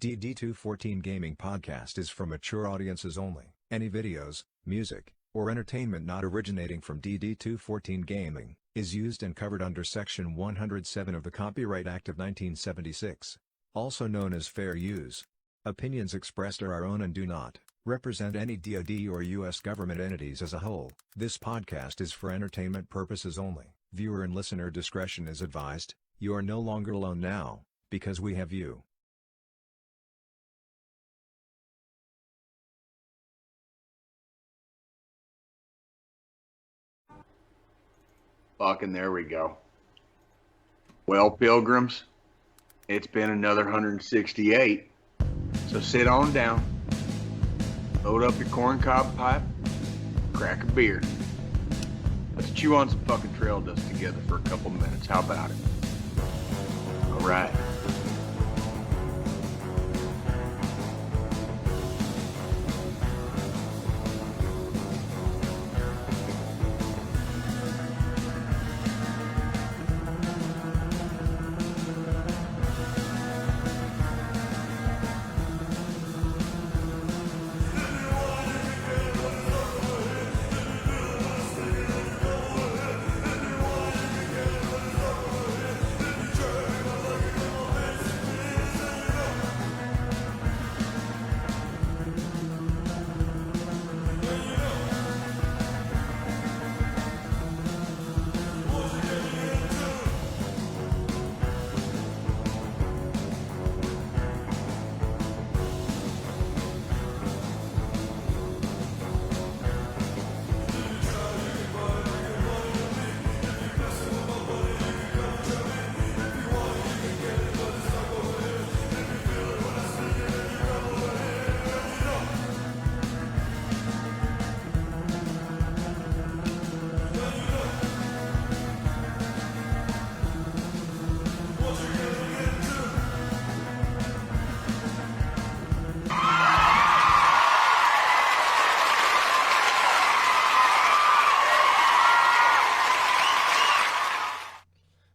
DD214 Gaming Podcast is for mature audiences only. Any videos, music, or entertainment not originating from DD214 Gaming is used and covered under Section 107 of the Copyright Act of 1976, also known as fair use. Opinions expressed are our own and do not represent any DoD or U.S. government entities as a whole. This podcast is for entertainment purposes only. Viewer and listener discretion is advised. You are no longer alone now, because we have you. Fucking there we go. Well, pilgrims, it's been another 168. So sit on down, load up your corncob pipe, crack a beer. Let's chew on some fucking trail dust together for a couple minutes. How about it? All right.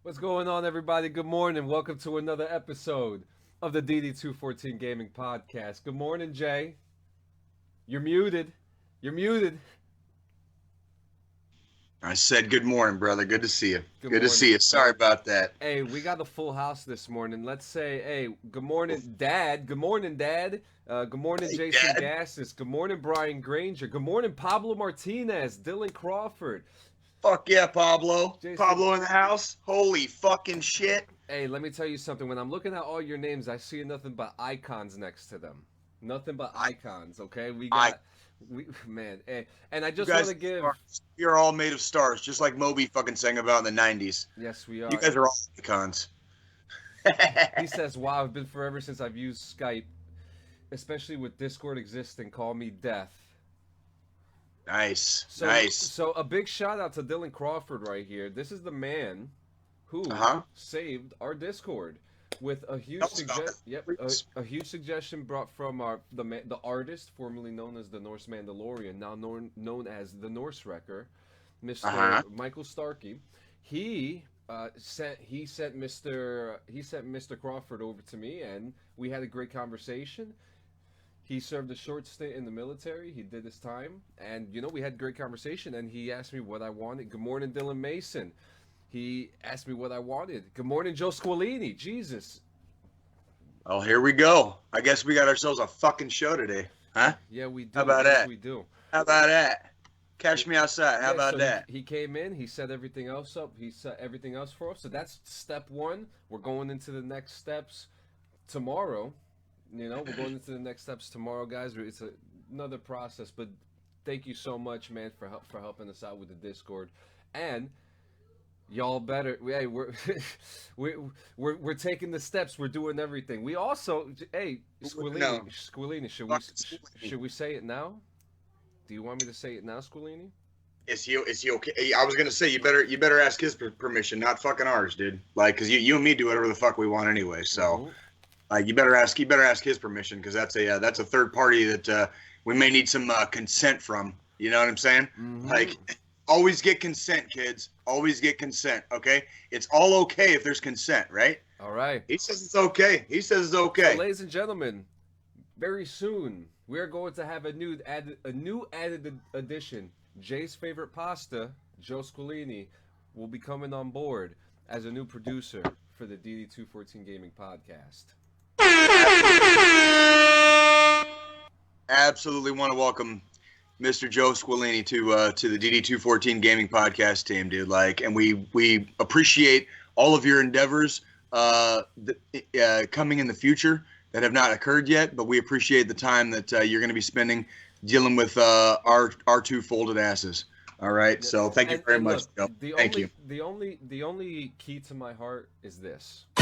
What's going on, everybody? Good morning. Welcome to another episode of the DD214 Gaming Podcast. Good morning, Jay. You're muted. You're muted. I said good morning, brother. Good to see you. Good to morning. see you. Sorry about that. Hey, we got a full house this morning. Let's say, hey, good morning, Dad. Good morning, Dad. Good morning, Hey, Jason Dad. Gassis. Good morning, Brian Granger. Good morning, Pablo Martinez. Dylan Crawford. Fuck yeah, Pablo. Jason. Pablo in the house. Holy fucking shit. Hey, let me tell you something. When I'm looking at all your names, I see nothing but icons next to them. Nothing but icons, okay? Man, hey, and I just want to give... You're all made of stars, just like Moby fucking sang about in the 90s. Yes, we are. You guys are all icons. He says, wow, I've been forever since I've used Skype, especially with Discord existing. Call me Death. Nice. So, nice. So a big shout out to Dylan Crawford right here. This is the man who saved our Discord with a huge a huge suggestion brought from the artist formerly known as the Norse Mandalorian, now known as the Norse Wrecker, Mr. Michael Starkey. He sent Mr. Crawford over to me, and we had a great conversation. He served a short stint in the military. He did his time, and we had a great conversation. And he asked me what I wanted. Good morning, Dylan Mason. He asked me what I wanted. Good morning, Joe Squilini. Jesus. Oh, here we go. I guess we got ourselves a fucking show today, huh? Yeah, we do. How about that? We do. How about that? Catch me outside. How about that? He came in. He set everything else up. He set everything else for us. So that's step one. We're going into the next steps tomorrow. We're going into the next steps tomorrow, guys. It's another process, but thank you so much, man, for helping us out with the Discord. And y'all better, hey, we're taking the steps. We're doing everything. We also, hey, Squilini, should we say it now? Do you want me to say it now, Squilini? Is he okay? I was gonna say you better ask his permission, not fucking ours, dude. Like, cause you and me do whatever the fuck we want anyway. So. You better ask his permission, because that's a third party that we may need some consent from. You know what I'm saying? Mm-hmm. Like, always get consent, kids. Always get consent. Okay, it's all okay if there's consent, right? All right. He says it's okay. He says it's okay. So, ladies and gentlemen, very soon we are going to have a new added addition. Jay's favorite pasta, Joe Squilini, will be coming on board as a new producer for the DD214 Gaming Podcast. Absolutely want to welcome Mr. Joe Squilini to the DD214 Gaming Podcast team, dude. Like, and we appreciate all of your endeavors coming in the future that have not occurred yet, but we appreciate the time that you're going to be spending dealing with our two folded asses. All right, so thank you very much, Joe. Thank you. The only key to my heart is this. I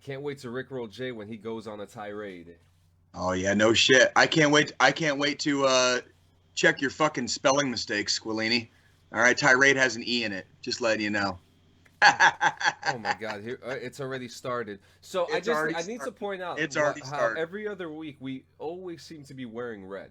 can't wait to rickroll Jay when he goes on a tirade. Oh yeah, no shit. I can't wait to check your fucking spelling mistakes, Squilini. All right, tirade has an E in it. Just letting you know. Oh my God, here it's already started. So I need to point out how every other week we always seem to be wearing red.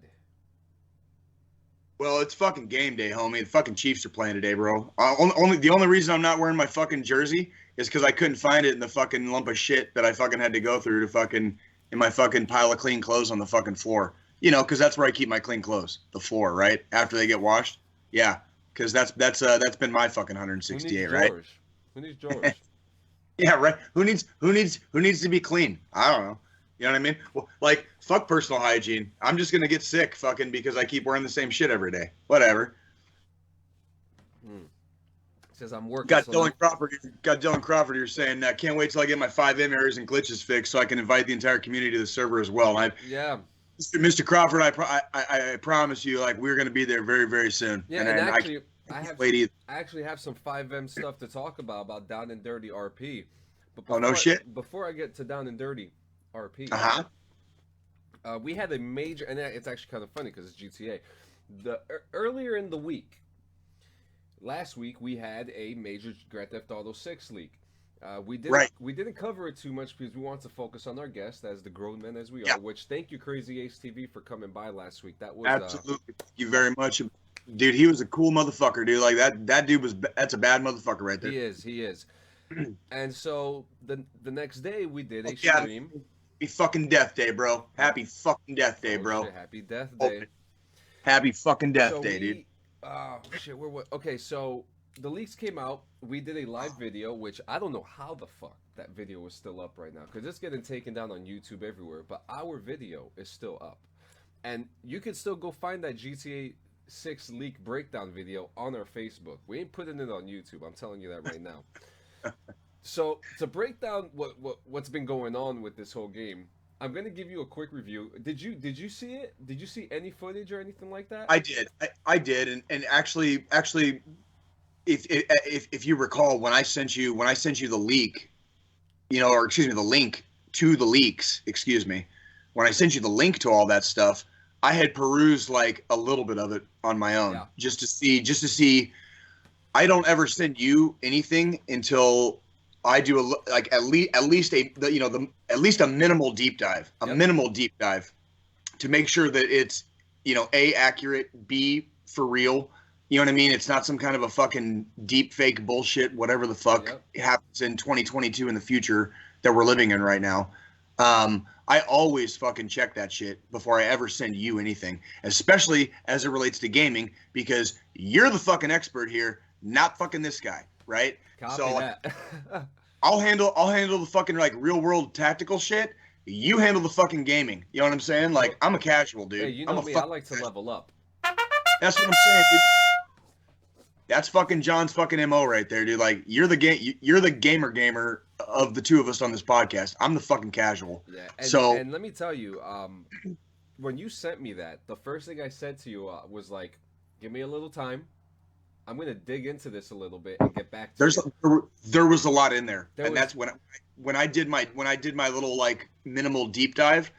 Well, it's fucking game day, homie. The fucking Chiefs are playing today, bro. The only reason I'm not wearing my fucking jersey is because I couldn't find it in the fucking lump of shit that I fucking had to go through to fucking in my fucking pile of clean clothes on the fucking floor. You know, because that's where I keep my clean clothes, the floor, right? After they get washed. Yeah, because that's been my fucking 168, right? Who needs George? Yeah, right. Who needs to be clean? I don't know. You know what I mean? Well, like, fuck personal hygiene. I'm just gonna get sick fucking because I keep wearing the same shit every day. Whatever. Says I'm working. Got Dylan Crawford. You're saying can't wait till I get my 5M errors and glitches fixed so I can invite the entire community to the server as well. Mr. Crawford, I promise you, like, we're gonna be there very, very soon. Yeah, and actually, I actually have some 5M stuff to talk about Down and Dirty RP. But before, no shit. Before I get to Down and Dirty RP, we had a major, and it's actually kind of funny because it's GTA. Earlier in the week, last week we had a major Grand Theft Auto 6 leak. We didn't cover it too much because we wanted to focus on our guest as the grown men as we are. Which thank you, Crazy Ace TV, for coming by last week. That was absolutely. Thank you very much, dude. He was a cool motherfucker, dude. Like that dude that's a bad motherfucker right there. He is. And so the next day we did a stream. Happy fucking Death Day, bro. Happy fucking Death Day, bro. Shit, happy Death Day. Happy fucking Death Day, dude. Oh shit, okay, so the leaks came out. We did a live video, which I don't know how the fuck that video is still up right now because it's getting taken down on YouTube everywhere. But our video is still up, and you can still go find that GTA 6 leak breakdown video on our Facebook. We ain't putting it on YouTube. I'm telling you that right now. So to break down what's been going on with this whole game, I'm gonna give you a quick review. Did you see it? Did you see any footage or anything like that? I did. I did, and actually, if you recall, when I sent you the leak, the link to the leaks, when I sent you the link to all that stuff, I had perused like a little bit of it on my own, just to see. I don't ever send you anything until I do at least a minimal deep dive, minimal deep dive, to make sure that it's A, accurate, B, for real. You know what I mean? It's not some kind of a fucking deep fake bullshit, whatever the fuck happens in 2022 in the future that we're living in right now. I always fucking check that shit before I ever send you anything, especially as it relates to gaming, because you're the fucking expert here, not fucking this guy, right? Copy that. I'll handle the fucking like real world tactical shit. You handle the fucking gaming. You know what I'm saying? Like, I'm a casual, dude. Hey, you know me. I like to level up. That's what I'm saying, dude. That's fucking John's fucking MO right there, dude. Like, you're the gamer of the two of us on this podcast. I'm the fucking casual. Yeah. And let me tell you, when you sent me that, the first thing I said to you was like, give me a little time. I'm gonna dig into this a little bit and get back to you. There was a lot in there, that's when I did my little like minimal deep dive.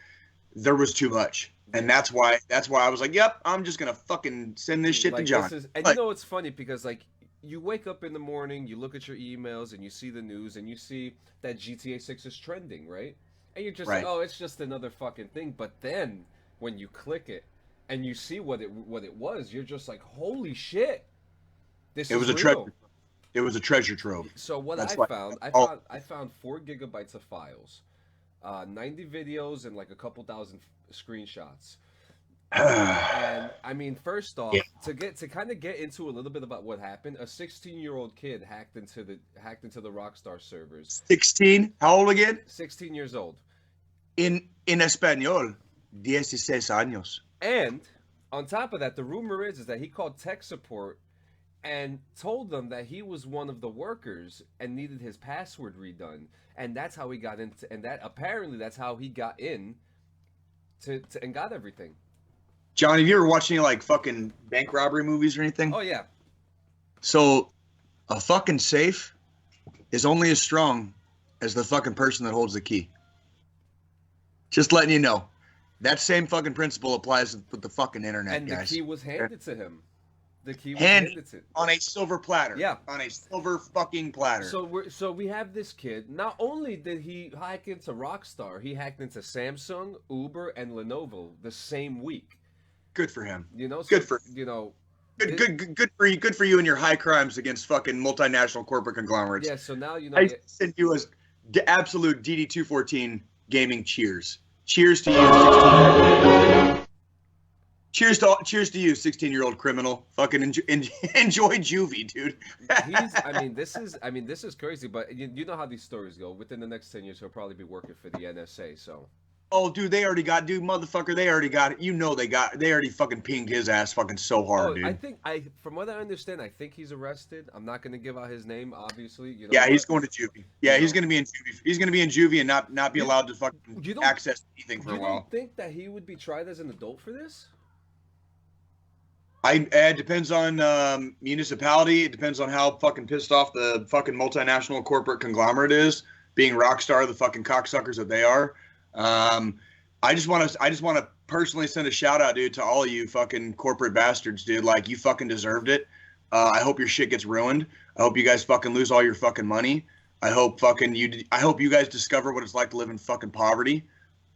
There was too much, and that's why I was like, yep, I'm just gonna fucking send this shit to John. You know, it's funny because like you wake up in the morning, you look at your emails, and you see the news, and you see that GTA 6 is trending, right? And you're just like, Right. oh, it's just another fucking thing. But then when you click it and you see what it was, you're just like, holy shit, this It is was a real. treasure. It was a treasure trove. So what That's I like found, all. I found 4 gigabytes of files, 90 videos, and like a couple thousand screenshots. And I mean, first off, Yeah. to kind of get into a little bit about what happened, a 16-year-old kid hacked into the Rockstar servers. 16. How old again? 16 years old. In español, 16 años. And on top of that, the rumor is that he called tech support and told them that he was one of the workers and needed his password redone, and that's how he got into, and that apparently that's how he got in to and got everything. John, have you ever watched any like fucking bank robbery movies or anything? Oh yeah. So, a fucking safe is only as strong as the fucking person that holds the key. Just letting you know. That same fucking principle applies with the fucking internet, And guys. the key was handed to him. The key was Handed handed to on a silver platter. Yeah. On a silver fucking platter. So we have this kid. Not only did he hack into Rockstar, he hacked into Samsung, Uber, and Lenovo the same week. Good for him. You know, so, Good for you know. Good for you. Good for you and your high crimes against fucking multinational corporate conglomerates. Yeah. So now you know. I send you as absolute DD214 gaming cheers. Cheers to you. Cheers to you, 16-year-old criminal. Fucking enjoy juvie, dude. This is crazy, but you know how these stories go. Within the next 10 years, he'll probably be working for the NSA. So. Oh, dude, they already got, motherfucker, they already got it. You know they already fucking pinged his ass fucking so hard, dude. From what I understand, I think he's arrested. I'm not going to give out his name, obviously. You know, yeah, he's going to juvie. Yeah, he's going to be in juvie. He's going to be in juvie and not be allowed to fucking access anything for a while. You don't think that he would be tried as an adult for this? It depends on municipality. It depends on how fucking pissed off the fucking multinational corporate conglomerate is, being Rockstar, the fucking cocksuckers that they are. I just want to personally send a shout out, dude, to all of you fucking corporate bastards, dude. Like, you fucking deserved it. I hope your shit gets ruined. I hope you guys fucking lose all your fucking money. I hope you guys discover what it's like to live in fucking poverty.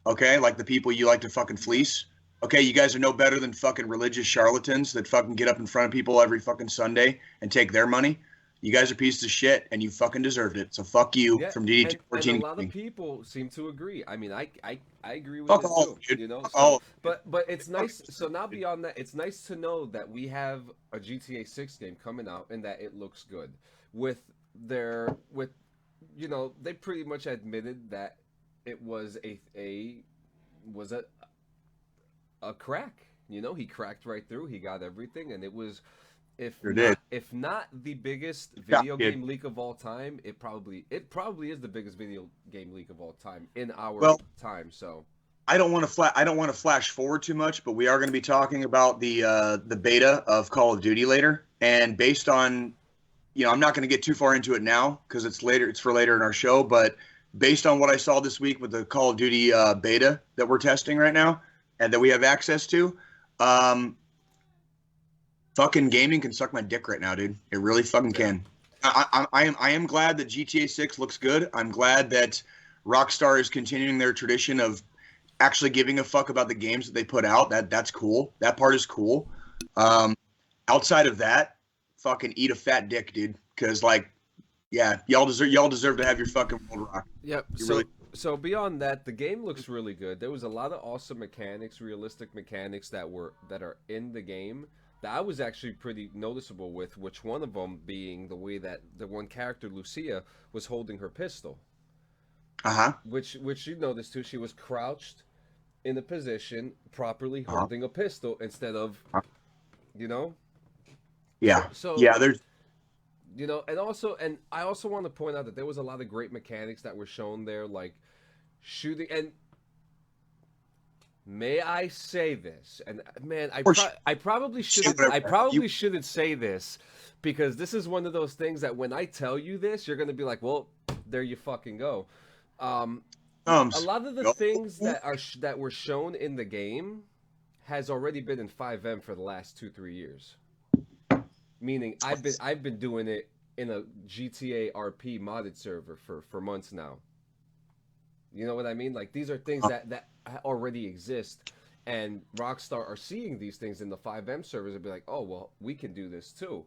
Okay, like the people you like to fucking fleece. Okay, you guys are no better than fucking religious charlatans that fucking get up in front of people every fucking Sunday and take their money. You guys are pieces of shit, and you fucking deserved it. So fuck you from DD214. And a lot of people seem to agree. I mean, I agree with fuck it all, too. dude. You know, fuck all. but it's nice. So now beyond that, it's nice to know that we have a GTA 6 game coming out and that it looks good. You know, they pretty much admitted that it was a crack. You know, he cracked right through. He got everything, and it was. If not the biggest video game leak of all time, it probably is the biggest video game leak of all time in our time. So I don't want to flash forward too much, but we are going to be talking about the beta of Call of Duty later. And based on, I'm not going to get too far into it now because it's for later in our show. But based on what I saw this week with the Call of Duty beta that we're testing right now and that we have access to. Fucking gaming can suck my dick right now, dude. It really fucking can. I am glad that GTA 6 looks good. I'm glad that Rockstar is continuing their tradition of actually giving a fuck about the games that they put out. That's cool. That part is cool. Outside of that, fucking eat a fat dick, dude. Because y'all deserve to have your fucking world rock. Yep. So beyond that, the game looks really good. There was a lot of awesome mechanics, realistic mechanics that are in the game. That I was actually pretty noticeable with, which one of them being the way that the one character, Lucia, was holding her pistol. Uh-huh. Which you noticed too. She was crouched in a position properly holding a pistol instead of, Yeah. So there's. And I also want to point out that there was a lot of great mechanics that were shown there, like shooting and. May I say this? And man, I probably shouldn't say this because this is one of those things that when I tell you this, you're gonna be like, well, there you fucking go. A lot of the things that were shown in the game has already been in 5M for the last 2-3 years. Meaning I've been doing it in a GTA RP modded server for months now. You know what I mean? Like these are things that already exist, and Rockstar are seeing these things in the 5M servers and be like, oh well, we can do this too.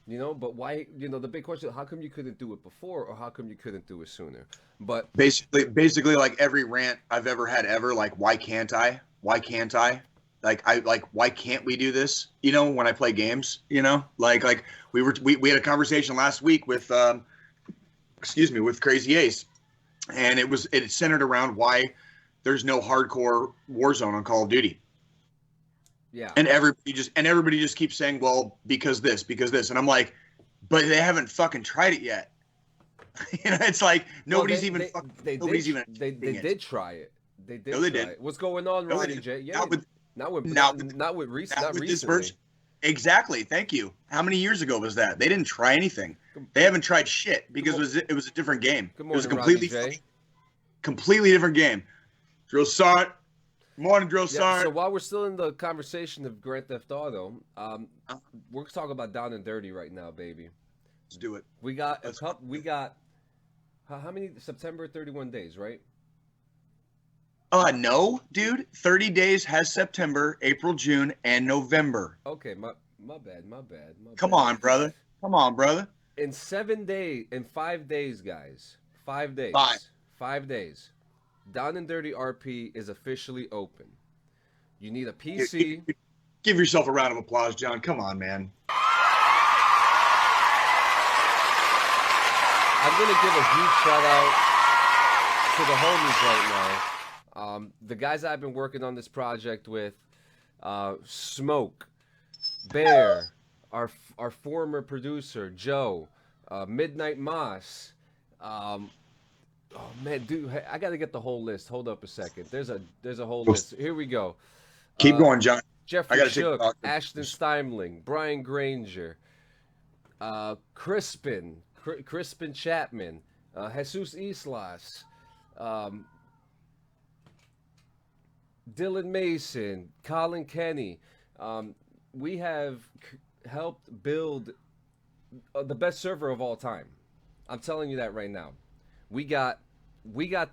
You know, but why? You know, the big question: how come you couldn't do it before, or how come you couldn't do it sooner? But basically, like every rant I've ever had ever, like, why can't I? Why can't I? Why can't we do this? You know, when I play games, you know, like we had a conversation last week with, with Crazy Ace, and it centered around why there's no hardcore Warzone on Call of Duty. Yeah. And everybody just keeps saying, well, because this, and I'm like, but they haven't fucking tried it yet. You know, it's like nobody's They did try it. They did. They did. What's going on, Ronnie J? Yeah. Not with recently. This version. Exactly. Thank you. How many years ago was that? They didn't try anything. They haven't tried shit because it was a different game. Good morning, it was a completely different game. Drill Sergeant. Morning, Drill Sergeant. So while we're still in the conversation of Grand Theft Auto, we're talking about Down and Dirty right now, baby. Let's do it. We got how many? September 31 days, right? No, dude. 30 days has September, April, June, and November. Okay, my bad. Come on, brother. In 5 days, guys. 5 days. 5 days. Down and Dirty RP is officially open. You need a PC. Give yourself a round of applause, John. Come on, man. I'm going to give a huge shout out to the homies right now. The guys I've been working on this project with, Smoke, Bear, our former producer, Joe, Midnight Moss. Oh man, dude, I got to get the whole list. Hold up a second. There's a whole list. Here we go. Keep going, John. Jeffrey Shook, Ashton Steimling, Brian Granger, Crispin Chapman, Jesus Islas, Dylan Mason, Colin Kenny. We have helped build the best server of all time. I'm telling you that right now. We got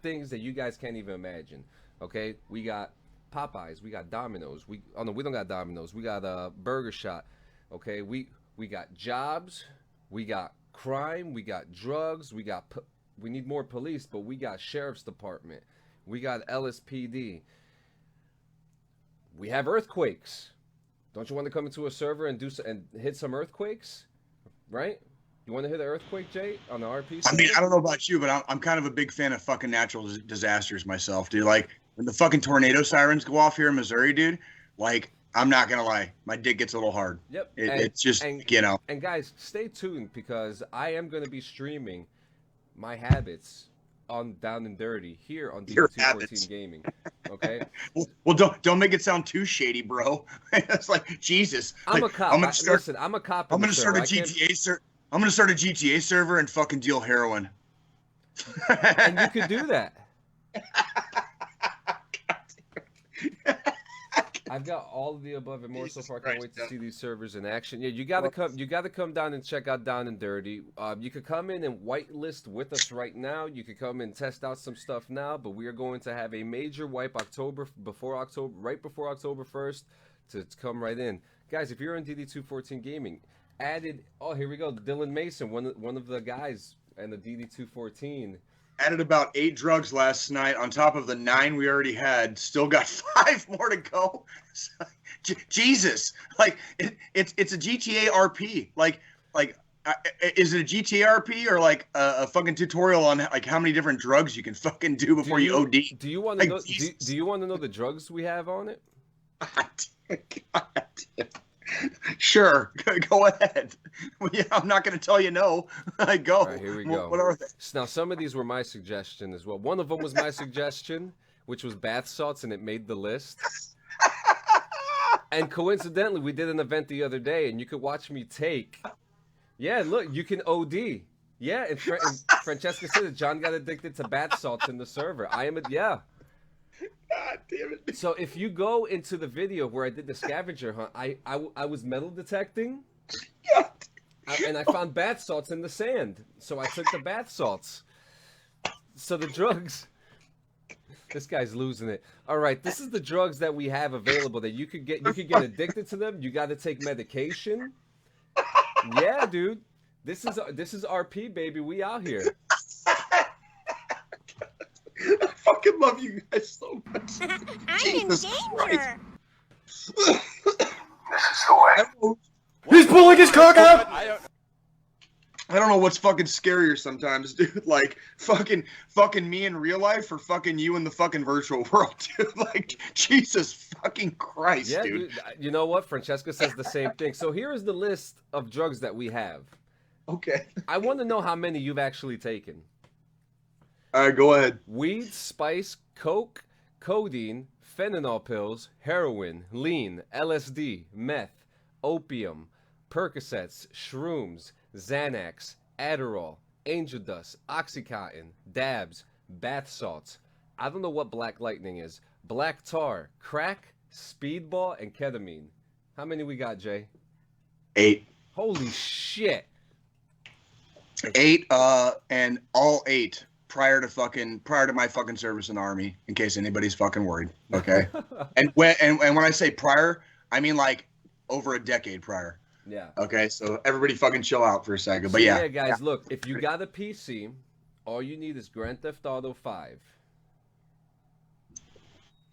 things that you guys can't even imagine. Okay, we got Popeyes, we got Domino's. We don't got Domino's. We got Burger Shot. Okay, we got jobs. We got crime. We got drugs. We need more police, but we got sheriff's department. We got LSPD. We have earthquakes. Don't you want to come into a server and hit some earthquakes? Right? You want to hit an earthquake, Jay, on the RP? I mean, I don't know about you, but I'm kind of a big fan of fucking natural disasters myself, dude. Like, when the fucking tornado sirens go off here in Missouri, dude, like, I'm not going to lie. My dick gets a little hard. Yep. It's just, you know. And guys, stay tuned because I am going to be streaming my habits on Down and Dirty here on DD214 Gaming. Okay? Well, don't make it sound too shady, bro. It's like, Jesus. I'm like, a cop. Listen, I'm a cop. I'm going to start a GTA server. I'm going to start a GTA server and fucking deal heroin. And you could do that. I've got all of the above and more so far. I can't wait to see these servers in action. Yeah, you gotta come down and check out Down and Dirty. You could come in and whitelist with us right now. You could come and test out some stuff now, but we are going to have a major wipe right before October 1st to come right in. Guys, if you're on DD214 Gaming, here we go. Dylan Mason, one of the guys in the DD214. Added about 8 drugs last night on top of the 9 we already had. Still got 5 more to go. Jesus, like it's a GTA RP. Like, is it a GTA RP or like a fucking tutorial on like how many different drugs you can fucking do before you OD? Do you want to know? Do you want to know the drugs we have on it? God. Sure, go ahead. Yeah, I'm not going to tell you no. Go. All right, here we go. What are they? Now, some of these were my suggestion as well. One of them was my suggestion, which was bath salts, and it made the list. And coincidentally, we did an event the other day, and you could watch me take. Yeah, look, you can OD. Yeah, and Francesca said that John got addicted to bath salts in the server. Yeah. God damn it. So if you go into the video where I did the scavenger hunt, I was metal detecting. And I found bath salts in the sand, so I took the bath salts. So the drugs. This guy's losing it. All right, this is the drugs that we have available that you could get. You could get addicted to them. You got to take medication. Yeah, dude. This is RP, baby. We out here. I fucking love you guys so much. I'm Jesus in Christ. danger. He's pulling his cock out! I don't know what's fucking scarier sometimes, dude. Like, fucking me in real life or fucking you in the fucking virtual world, dude. Like, Jesus fucking Christ, Yeah, dude. You know what? Francesca says the same thing. So here is the list of drugs that we have. Okay. I want to know how many you've actually taken. All right, go ahead. Weed, spice, coke, codeine, fentanyl pills, heroin, lean, LSD, meth, opium, Percocets, shrooms, Xanax, Adderall, angel dust, Oxycontin, dabs, bath salts. I don't know what black lightning is. Black tar, crack, speedball, and ketamine. How many we got, Jay? 8. Holy shit. 8, and all 8 prior to my fucking service in the Army, in case anybody's fucking worried. Okay. and when I say prior, I mean like over a decade prior. Yeah. Okay, so everybody fucking chill out for a second. So But yeah. guys, look, if you got a PC, all you need is Grand Theft Auto 5.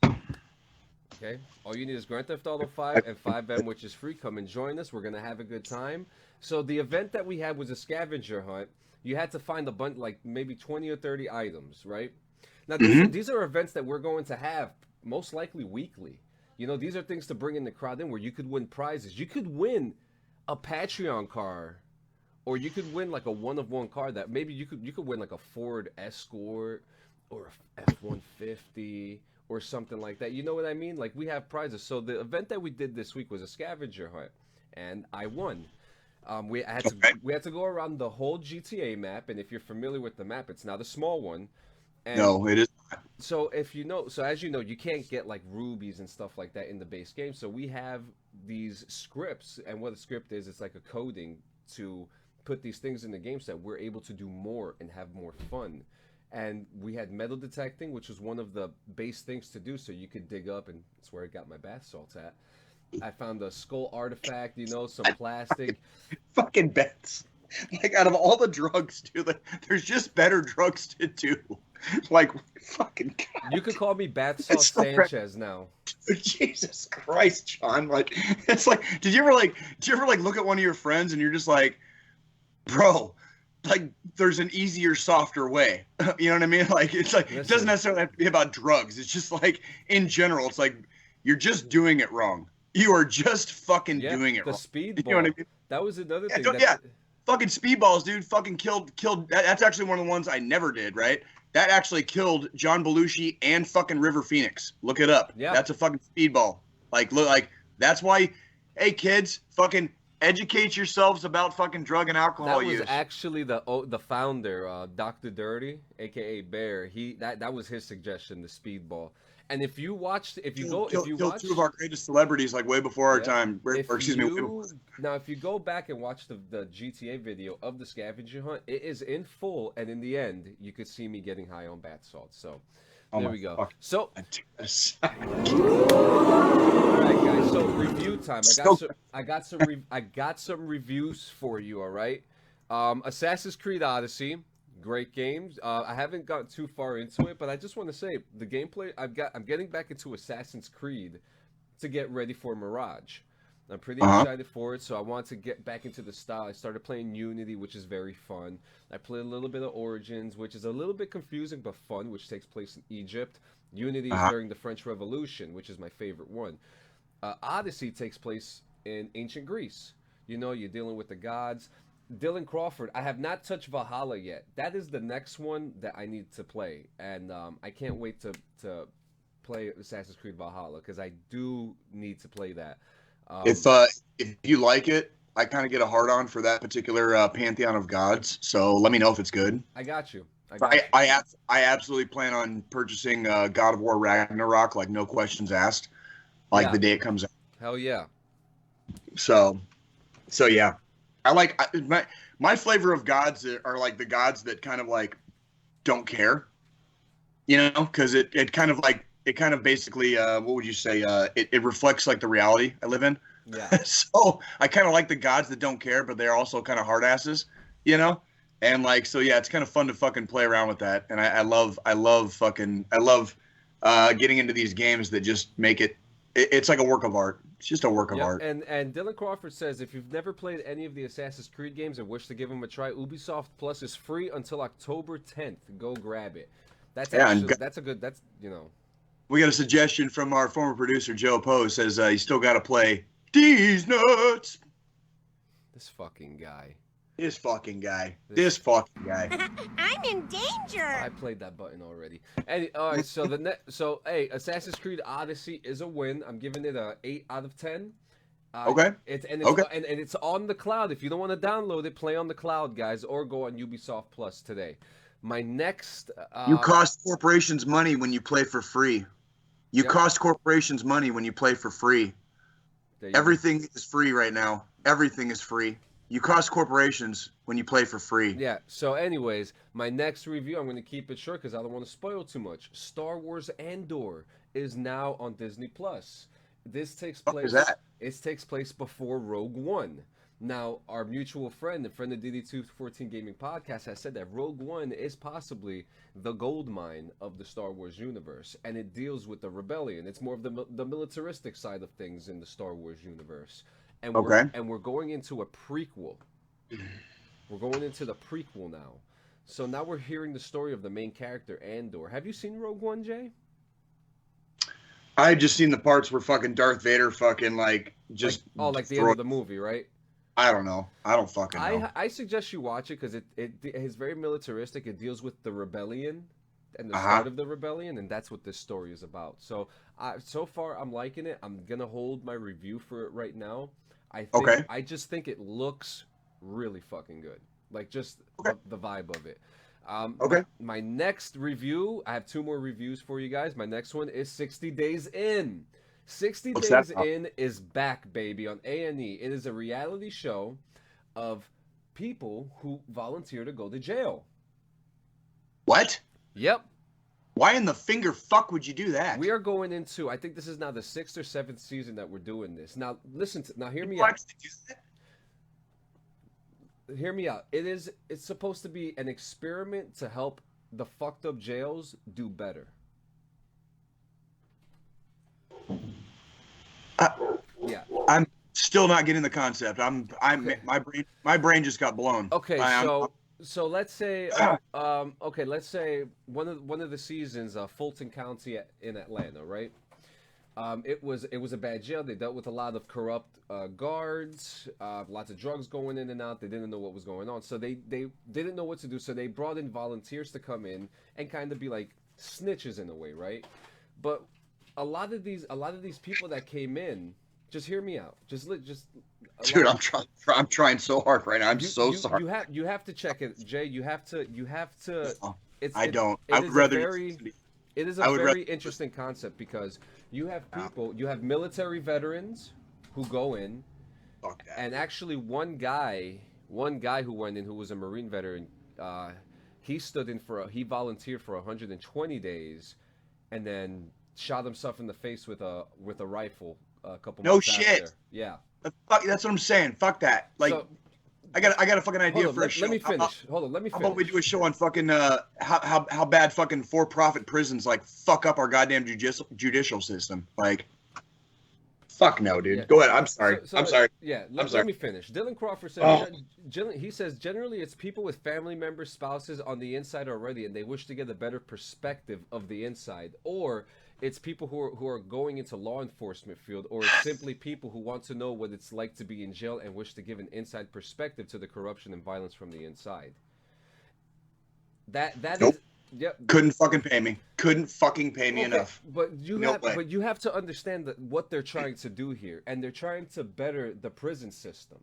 Okay? All you need is Grand Theft Auto 5 and 5M, which is free. Come and join us. We're going to have a good time. So the event that we had was a scavenger hunt. You had to find a bunch, like maybe 20 or 30 items, right? Now, these are events that we're going to have most likely weekly. You know, these are things to bring in the crowd in where you could win prizes. You could win a Patreon car, or you could win like a one-of-one car that maybe you could win like a Ford Escort or a F-150 or something like that. You know what I mean? Like, we have prizes. So the event that we did this week was a scavenger hunt, and I won. We had to go around the whole GTA map, and if you're familiar with the map, it's not a small one. And No, it is not. so as you know, you can't get like rubies and stuff like that in the base game. So we have these scripts, and what a script is, it's like a coding to put these things in the game so that we're able to do more and have more fun. And we had metal detecting, which was one of the base things to do, so you could dig up, and that's where I got my bath salts at. I found a skull artifact, you know, some plastic. Fucking bets. Like, out of all the drugs, dude, like, there's just better drugs to do. Like, fucking God. You could call me Bath Salt so Sanchez now. Jesus Christ, John. Like, it's like, did you ever look at one of your friends and you're just like, bro, like, there's an easier, softer way. You know what I mean? Like, it's like, it doesn't necessarily have to be about drugs. It's just like, in general, it's like, you're just doing it wrong. You are just fucking doing it the wrong. speedball. You know what I mean? That was another thing. Fucking speedballs, dude. Fucking killed. That's actually one of the ones I never did. Right? That actually killed John Belushi and fucking River Phoenix. Look it up. Yeah. That's a fucking speedball. Like, look, like that's why. Hey, kids, fucking educate yourselves about fucking drug and alcohol use. That was actually the founder, Dr. Dirty, aka Bear. That was his suggestion, the speedball. And if you watch, killed two of our greatest celebrities like way before our time. Now, if you go back and watch the GTA video of the scavenger hunt, it is in full, and in the end, you could see me getting high on bath salts. So there we go. So, all right, guys. So review time. I got some reviews for you. All right. Assassin's Creed Odyssey. Great games. I haven't got too far into it, but I just want to say the gameplay I'm getting back into Assassin's Creed to get ready for Mirage. I'm pretty excited for it, so I want to get back into the style. I started playing Unity, which is very fun. I played a little bit of Origins, which is a little bit confusing but fun, which takes place in Egypt. Unity is during the French Revolution, which is my favorite one. Odyssey takes place in ancient Greece. You know, you're dealing with the gods. Dylan Crawford, I have not touched Valhalla yet. That is the next one that I need to play, and I can't wait to play Assassin's Creed Valhalla because I do need to play that. If you like it, I kind of get a hard on for that particular pantheon of gods. So let me know if it's good. I got you. I absolutely plan on purchasing God of War Ragnarok, like no questions asked, like the day it comes out. Hell yeah. So yeah. my flavor of gods are like the gods that kind of like don't care, because it kind of basically what would you say, it reflects like the reality I live in. Yeah. So I kind of like the gods that don't care, but they're also kind of hard asses, and like, so yeah, it's kind of fun to fucking play around with that. And I love getting into these games that just make it's like a work of art. It's just a work of art. And Dylan Crawford says, if you've never played any of the Assassin's Creed games and wish to give them a try, Ubisoft Plus is free until October 10th. Go grab it. That's a good. We got a suggestion from our former producer Joe Poe. Says you still got to play These Nuts. This fucking guy. I'm in danger. I played that button already. All right, so hey, Assassin's Creed Odyssey is a win. I'm giving it a 8 out of 10. Okay. And it's on the cloud. If you don't want to download it, play on the cloud, guys, or go on Ubisoft Plus today. My next. You cost corporations money when you play for free. Cost corporations money when you play for free. Everything is free right now. Everything is free. You cost corporations when you play for free. Yeah, so anyways, my next review, I'm going to keep it short because I don't want to spoil too much. Star Wars Andor is now on Disney+. This takes place... What is that? It takes place before Rogue One. Now, our mutual friend and friend of DD214 Gaming Podcast has said that Rogue One is possibly the gold mine of the Star Wars universe, and it deals with the rebellion. It's more of the militaristic side of things in the Star Wars universe. And we're going into a prequel. We're going into the prequel now. So now we're hearing the story of the main character, Andor. Have you seen Rogue One, Jay? I just seen the parts where fucking Darth Vader fucking like just... like the end of the movie, right? I don't know. I don't fucking know. I suggest you watch it because it is very militaristic. It deals with the rebellion and the start of the rebellion, and that's what this story is about. So so far, I'm liking it. I'm going to hold my review for it right now. I just think it looks really fucking good. Like, just the vibe of it. My next review, I have 2 more reviews for you guys. My next one is 60 Days In. 60 Days In is back, baby, on A&E. It is a reality show of people who volunteer to go to jail. What? Yep. Why in the finger fuck would you do that? We are going into, I think this is now the 6th or 7th season that we're doing this. Now, hear me out. Hear me out. It's supposed to be an experiment to help the fucked up jails do better. Yeah. I'm still not getting the concept. My brain just got blown. Okay, so let's say let's say one of the seasons, Fulton County in Atlanta, right? It was a bad jail. They dealt with a lot of corrupt guards, lots of drugs going in and out. They didn't know what was going on, so they didn't know what to do. So they brought in volunteers to come in and kind of be like snitches in a way, right? But a lot of these people that came in, just hear me out. Dude, I'm trying so hard right now. I'm so sorry. You have to check it, Jay. You have to. I don't. I would rather. It is a very interesting concept because you have people, you have military veterans who go in, and actually one guy who went in who was a Marine veteran, he volunteered for 120 days, and then shot himself in the face with a rifle a couple months after. No shit. Yeah. Fuck, that's what I'm saying. Fuck that. Like, so, I got a fucking idea for a show. Let me finish. Hold on, let me finish. How about we do a show on fucking how bad fucking for-profit prisons like fuck up our goddamn judicial system? Like, fuck no, dude. Yeah. Go ahead. I'm sorry. I'm sorry. Yeah, let me finish. Dylan Crawford says, he says, generally it's people with family members, spouses on the inside already, and they wish to get a better perspective of the inside, or it's people who are going into law enforcement field, or it's simply people who want to know what it's like to be in jail and wish to give an inside perspective to the corruption and violence from the inside. That nope. is, yeah. Couldn't fucking pay me. Couldn't fucking pay me enough. But you have to understand that what they're trying to do here, and they're trying to better the prison system.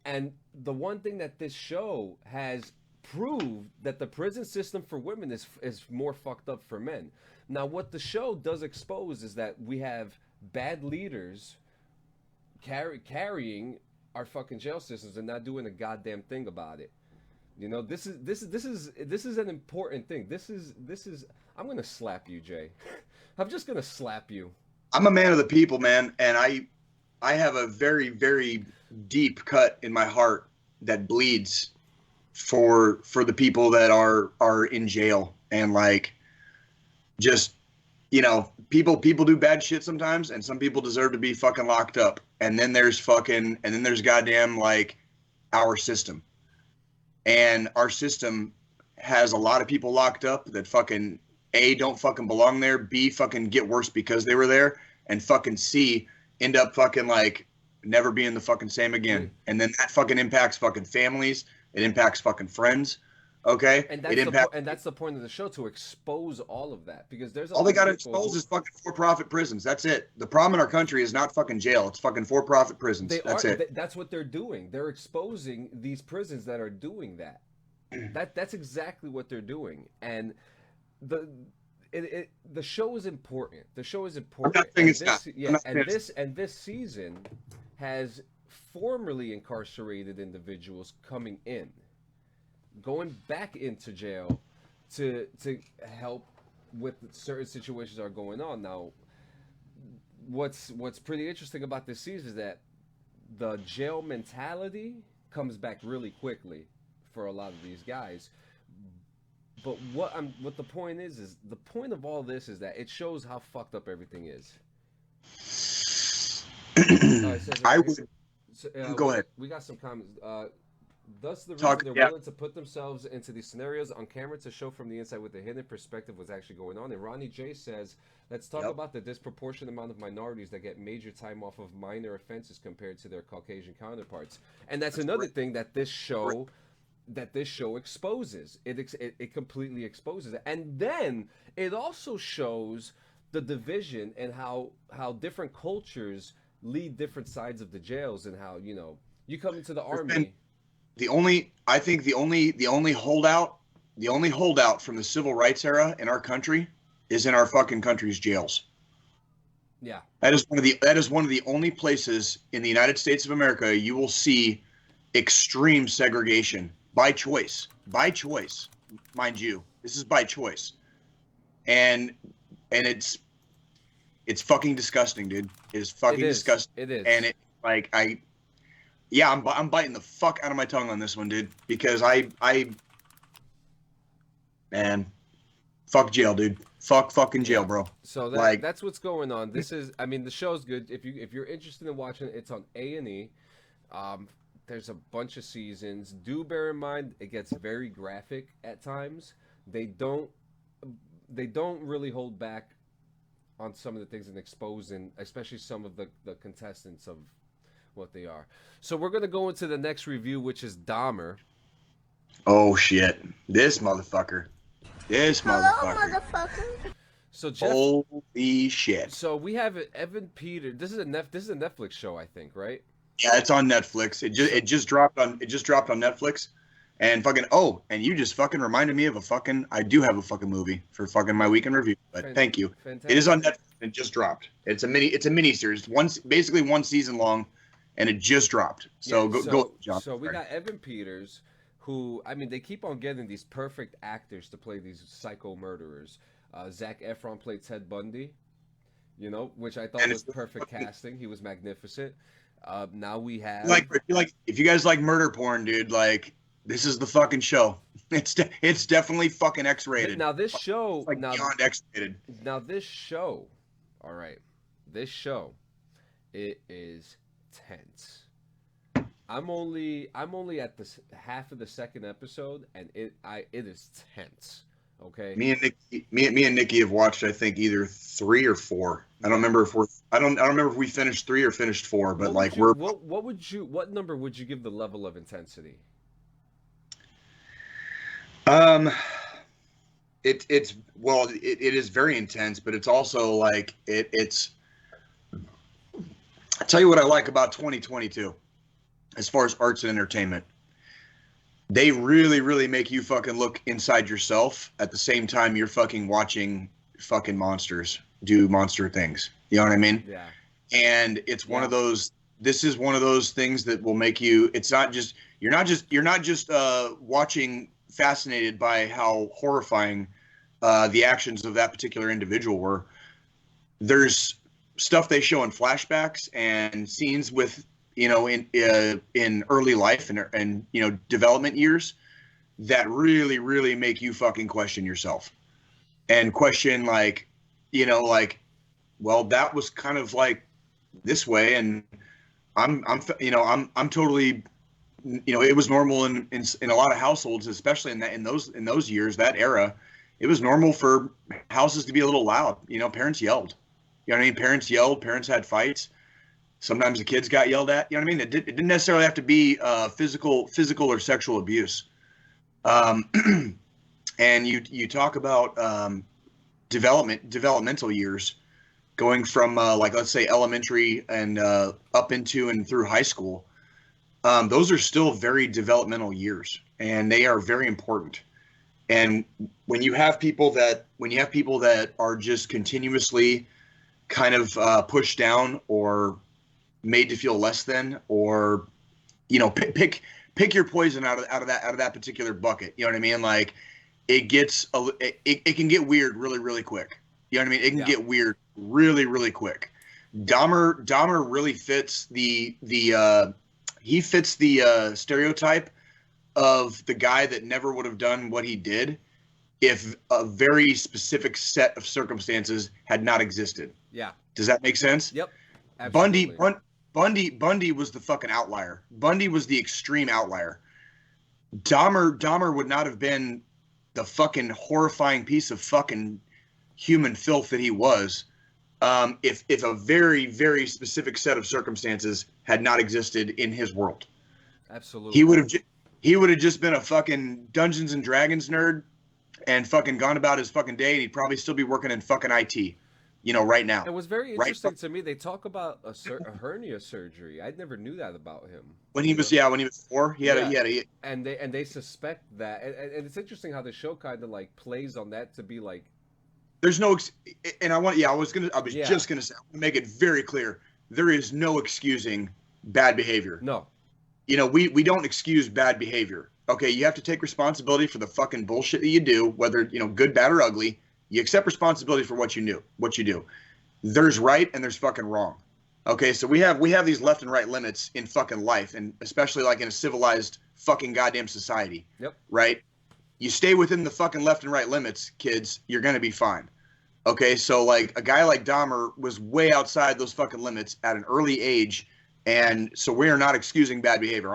And the one thing that this show has proved, that the prison system for women is more fucked up for men. Now, what the show does expose is that we have bad leaders carrying our fucking jail systems and not doing a goddamn thing about it. You know, this is an important thing. This is I'm gonna slap you, Jay. I'm just gonna slap you. I'm a man of the people, man, and I have a very, very deep cut in my heart that bleeds for the people that are in jail, and like, just, you know, people do bad shit sometimes, and some people deserve to be fucking locked up. And then there's goddamn, like, our system. And our system has a lot of people locked up that fucking A, don't fucking belong there, B, fucking get worse because they were there, and fucking C, end up fucking like never being the fucking same again. And then that fucking impacts fucking families. It impacts fucking friends. Okay, and that's the point of the show, to expose all of that, because there's all they got to expose is fucking for-profit prisons. That's it. The problem in our country is not fucking jail. It's fucking for-profit prisons. That's it. That's what they're doing. They're exposing these prisons that are doing that. That's exactly what they're doing. And the show is important. The show is important. I'm not saying it's not. Yeah, and this season has formerly incarcerated individuals coming in, going back into jail to help with certain situations that are going on. Now, what's pretty interesting about this season is that the jail mentality comes back really quickly for a lot of these guys. But what the point is the point of all this is that it shows how fucked up everything is. Go ahead. We got some comments. Thus, the reason they're willing to put themselves into these scenarios on camera to show from the inside with a hidden perspective what's actually going on. And Ronnie J says, let's talk about the disproportionate amount of minorities that get major time off of minor offenses compared to their Caucasian counterparts. And that's another thing that this show exposes. It completely exposes it. And then it also shows the division and how different cultures lead different sides of the jails, and how, you know, you come into the army. The only holdout from the civil rights era in our country is in our fucking country's jails. Yeah. That is one of the only places in the United States of America you will see extreme segregation by choice, mind you. This is by choice. And it's fucking disgusting, dude. It is fucking disgusting. It is. And I'm biting the fuck out of my tongue on this one, dude, because man, fuck jail, dude. Fucking jail, bro. So that's what's going on. This is, I mean, the show's good. If you're interested in watching it, it's on A&E. There's a bunch of seasons. Do bear in mind it gets very graphic at times. They don't really hold back on some of the things and exposing, especially some of the contestants of what they are. So we're going to go into the next review, which is Dahmer. Oh shit. This motherfucker. Hello, motherfucker. So Jeff, holy shit. So we have Evan Peters. This is a Netflix show, I think, right? Yeah, it's on Netflix. It just dropped on Netflix. And fucking and you just fucking reminded me of I do have a fucking movie for fucking my weekend review. But thank you. Fantastic. It is on Netflix. It just dropped. It's a mini series. Basically one season long, and it just dropped. So go, John. So we got Evan Peters, who, I mean, they keep on getting these perfect actors to play these psycho murderers. Zac Efron played Ted Bundy, you know, which I thought was perfect casting. He was magnificent. Now we have if you guys like murder porn, dude, like, this is the fucking show. It's definitely fucking X-rated. Now this show, beyond X-rated. Now this show, all right, this show, it is tense. I'm only at the half of the second episode, and it is tense. Okay. Me and Nikki have watched, I think, either 3 or 4. I don't remember if we finished 3 or finished 4, but what number would you give the level of intensity? It is very intense, but it's also like it's. I tell you what I like about 2022, as far as arts and entertainment. They really, really make you fucking look inside yourself at the same time you're fucking watching fucking monsters do monster things. You know what I mean? Yeah. And it's one of those this is one of those things that will make you. It's not just you're not just watching fascinated by how horrifying the actions of that particular individual were. There's stuff they show in flashbacks and scenes with, you know, in early life and you know, development years that really make you fucking question yourself and question, like, you know, like, well, that was kind of like this way, and I'm totally, you know, it was normal in a lot of households, especially in those years, that era. It was normal for houses to be a little loud. You know, parents yelled. You know what I mean? Parents yelled. Parents had fights. Sometimes the kids got yelled at. You know what I mean? It didn't necessarily have to be physical or sexual abuse. And you talk about developmental years, going from like, let's say, elementary and up into and through high school. Those are still very developmental years, and they are very important. And when you have people that are just continuously kind of pushed down or made to feel less than, or, you know, pick your poison out of that particular bucket. You know what I mean? Like, it can get weird really quick. You know what I mean? It can get weird really quick. Dahmer really fits the stereotype of the guy that never would have done what he did if a very specific set of circumstances had not existed. Yeah. Does that make sense? Yep. Absolutely. Bundy was the fucking outlier. Bundy was the extreme outlier. Dahmer would not have been the fucking horrifying piece of fucking human filth that he was if a very specific set of circumstances had not existed in his world. Absolutely. He would have just been a fucking Dungeons and Dragons nerd and fucking gone about his fucking day, and he'd probably still be working in fucking IT, you know, right now. It was very interesting to me. They talk about a hernia surgery. I never knew that about him. When he was 4, he had a and they suspect that, and it's interesting how the show kind of like plays on that to be like, there's no, and I was just gonna say, I want to make it very clear, there is no excusing bad behavior. No. You know, we don't excuse bad behavior. Okay, you have to take responsibility for the fucking bullshit that you do, whether, you know, good, bad, or ugly. You accept responsibility for what you do. There's right and there's fucking wrong. Okay, so we have these left and right limits in fucking life, and especially like in a civilized fucking goddamn society. Yep. Right? You stay within the fucking left and right limits, kids, you're gonna be fine. Okay, so like a guy like Dahmer was way outside those fucking limits at an early age. And so we are not excusing bad behavior.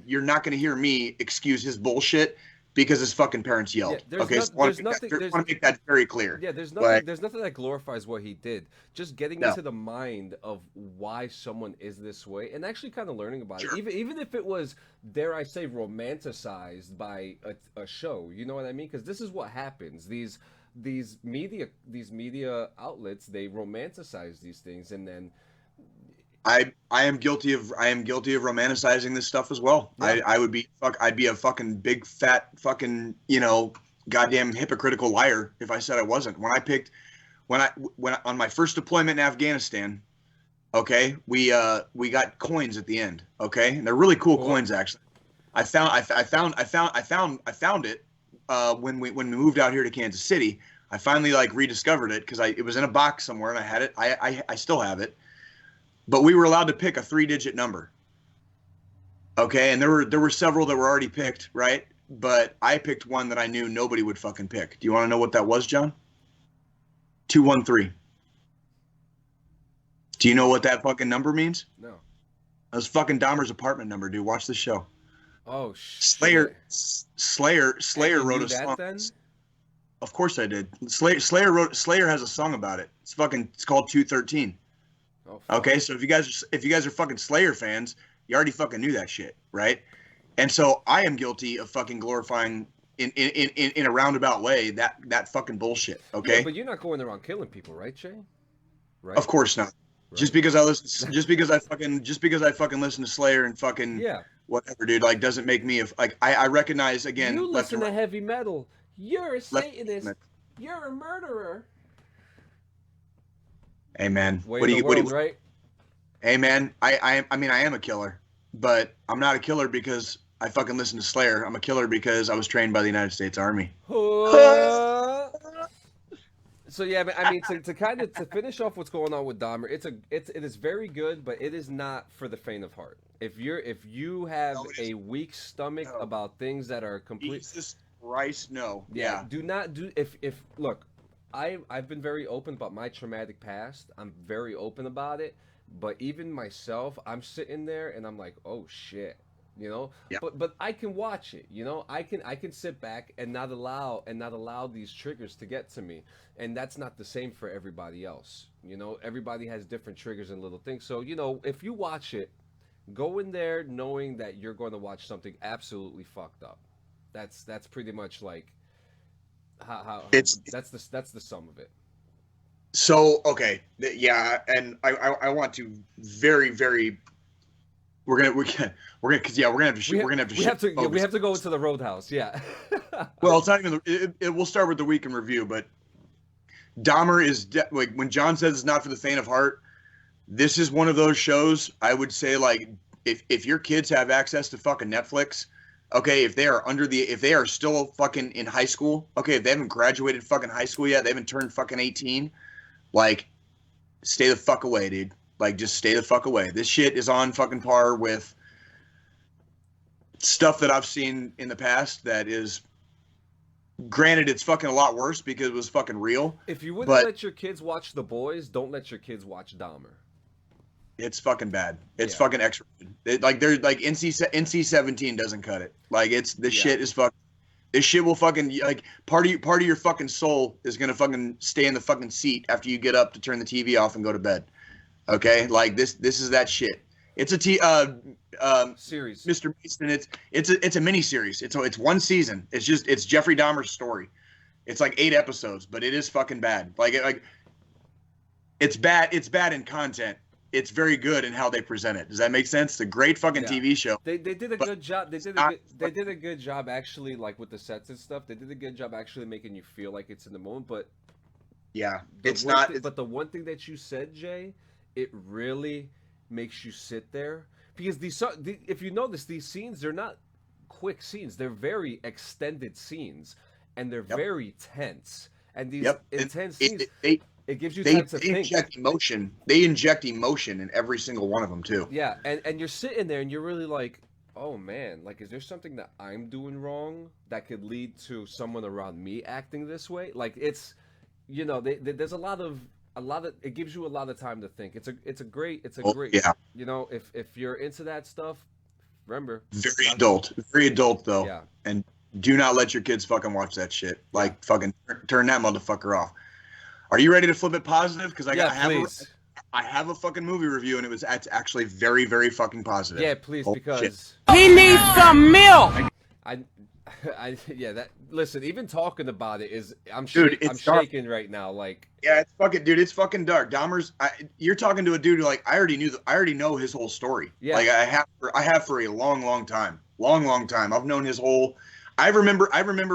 You're not going to hear me excuse his bullshit because his fucking parents yelled. Yeah, okay, so I want to make that very clear. Yeah, there's nothing that glorifies what he did. Just getting into the mind of why someone is this way, and actually kind of learning about it, even if it was, dare I say, romanticized by a show. You know what I mean? Because this is what happens. These media outlets, they romanticize these things, and then. I am guilty of romanticizing this stuff as well. Yeah. I'd be a fucking big fat fucking, you know, goddamn hypocritical liar if I said I wasn't. When on my first deployment in Afghanistan, okay, we got coins at the end, okay, and they're really cool coins actually. I found it when we moved out here to Kansas City. I finally like rediscovered it because it was in a box somewhere and I had it. I still have it. But we were allowed to pick a 3-digit number. Okay, and there were several that were already picked, right? But I picked one that I knew nobody would fucking pick. Do you want to know what that was, John? 213. Do you know what that fucking number means? No. That was fucking Dahmer's apartment number, dude. Watch the show. Oh shit. Slayer wrote a song. Then? Of course I did. Slayer has a song about it. It's called 213. Oh, okay, so if you guys are fucking Slayer fans, you already fucking knew that shit, right? And so I am guilty of fucking glorifying in a roundabout way that fucking bullshit. Okay, yeah, but you're not going around killing people, right, Shay? Right? Of course not. Right. Just because I fucking listen to Slayer and fucking whatever, dude, like doesn't make me I recognize again. You listen to heavy metal. You're a Satanist. You're a murderer. Hey man, right? Hey man, I mean I am a killer, but I'm not a killer because I fucking listen to Slayer. I'm a killer because I was trained by the United States Army. So yeah, I mean to kind of to finish off what's going on with Dahmer, it is very good, but it is not for the faint of heart. If you have a weak stomach about things that are complete, Jesus Christ, no. yeah, do not do if look, I've been very open about my traumatic past. I'm very open about it, but even myself, I'm sitting there and I'm like, oh shit. You know, Yeah. but I can watch it. You know, I can sit back and not allow these triggers to get to me, and that's not the same for everybody else. You know, everybody has different triggers and little things. So you know, if you watch it, go in there knowing that you're going to watch something absolutely fucked up. That's pretty much like how It's that's the sum of it. so okay. Yeah, and I want to very very. We're gonna because yeah we're gonna have to We have to go into the RoadHouse. Yeah. Well, it's not even we'll start with the week in review, but Dahmer is like when John says it's not for the faint of heart. This is one of those shows I would say like if your kids have access to fucking Netflix, okay, if they are still fucking in high school, okay, if they haven't graduated fucking high school yet, they haven't turned fucking 18, like stay the fuck away, dude. Like, just stay the fuck away. This shit is on fucking par with stuff that I've seen in the past that is, granted, it's fucking a lot worse because it was fucking real. If you wouldn't let your kids watch The Boys, don't let your kids watch Dahmer. It's fucking bad. It's fucking extra. Like, they're like NC-17 doesn't cut it. Like, shit is fucking. This shit will fucking like part of your fucking soul is gonna fucking stay in the fucking seat after you get up to turn the TV off and go to bed. Okay, like this is that shit. It's a series, Mr. Mason. It's a mini series. It's one season. It's Jeffrey Dahmer's story. It's like 8 episodes, but it is fucking bad. Like it's bad. It's bad in content. It's very good in how they present it. Does that make sense? It's a great fucking TV show. They did a good job. They did a good job actually, like with the sets and stuff. They did a good job actually making you feel like it's in the moment. But yeah, but the one thing that you said, Jay, it really makes you sit there because if you notice, these scenes, they're not quick scenes. They're very extended scenes, and they're very tense. And these intense scenes, it gives you time to think. They inject emotion in every single one of them too. Yeah, and you're sitting there and you're really like, oh man, like is there something that I'm doing wrong that could lead to someone around me acting this way? Like it's, you know, there's a lot of it gives you a lot of time to think. It's a great yeah. You know, if you're into that stuff, remember, very adult though. Yeah. And do not let your kids fucking watch that shit. Like fucking turn that motherfucker off. Are you ready to flip it positive? Because I have a fucking movie review and it's actually very very fucking positive. Yeah, please, because he needs some milk. Listen, even talking about it is I'm shaking right now. Like, yeah, it's fucking dark. Dahmer's. You're talking to a dude who like I already know his whole story. Yeah, like I have for a long time. I've known his whole. I remember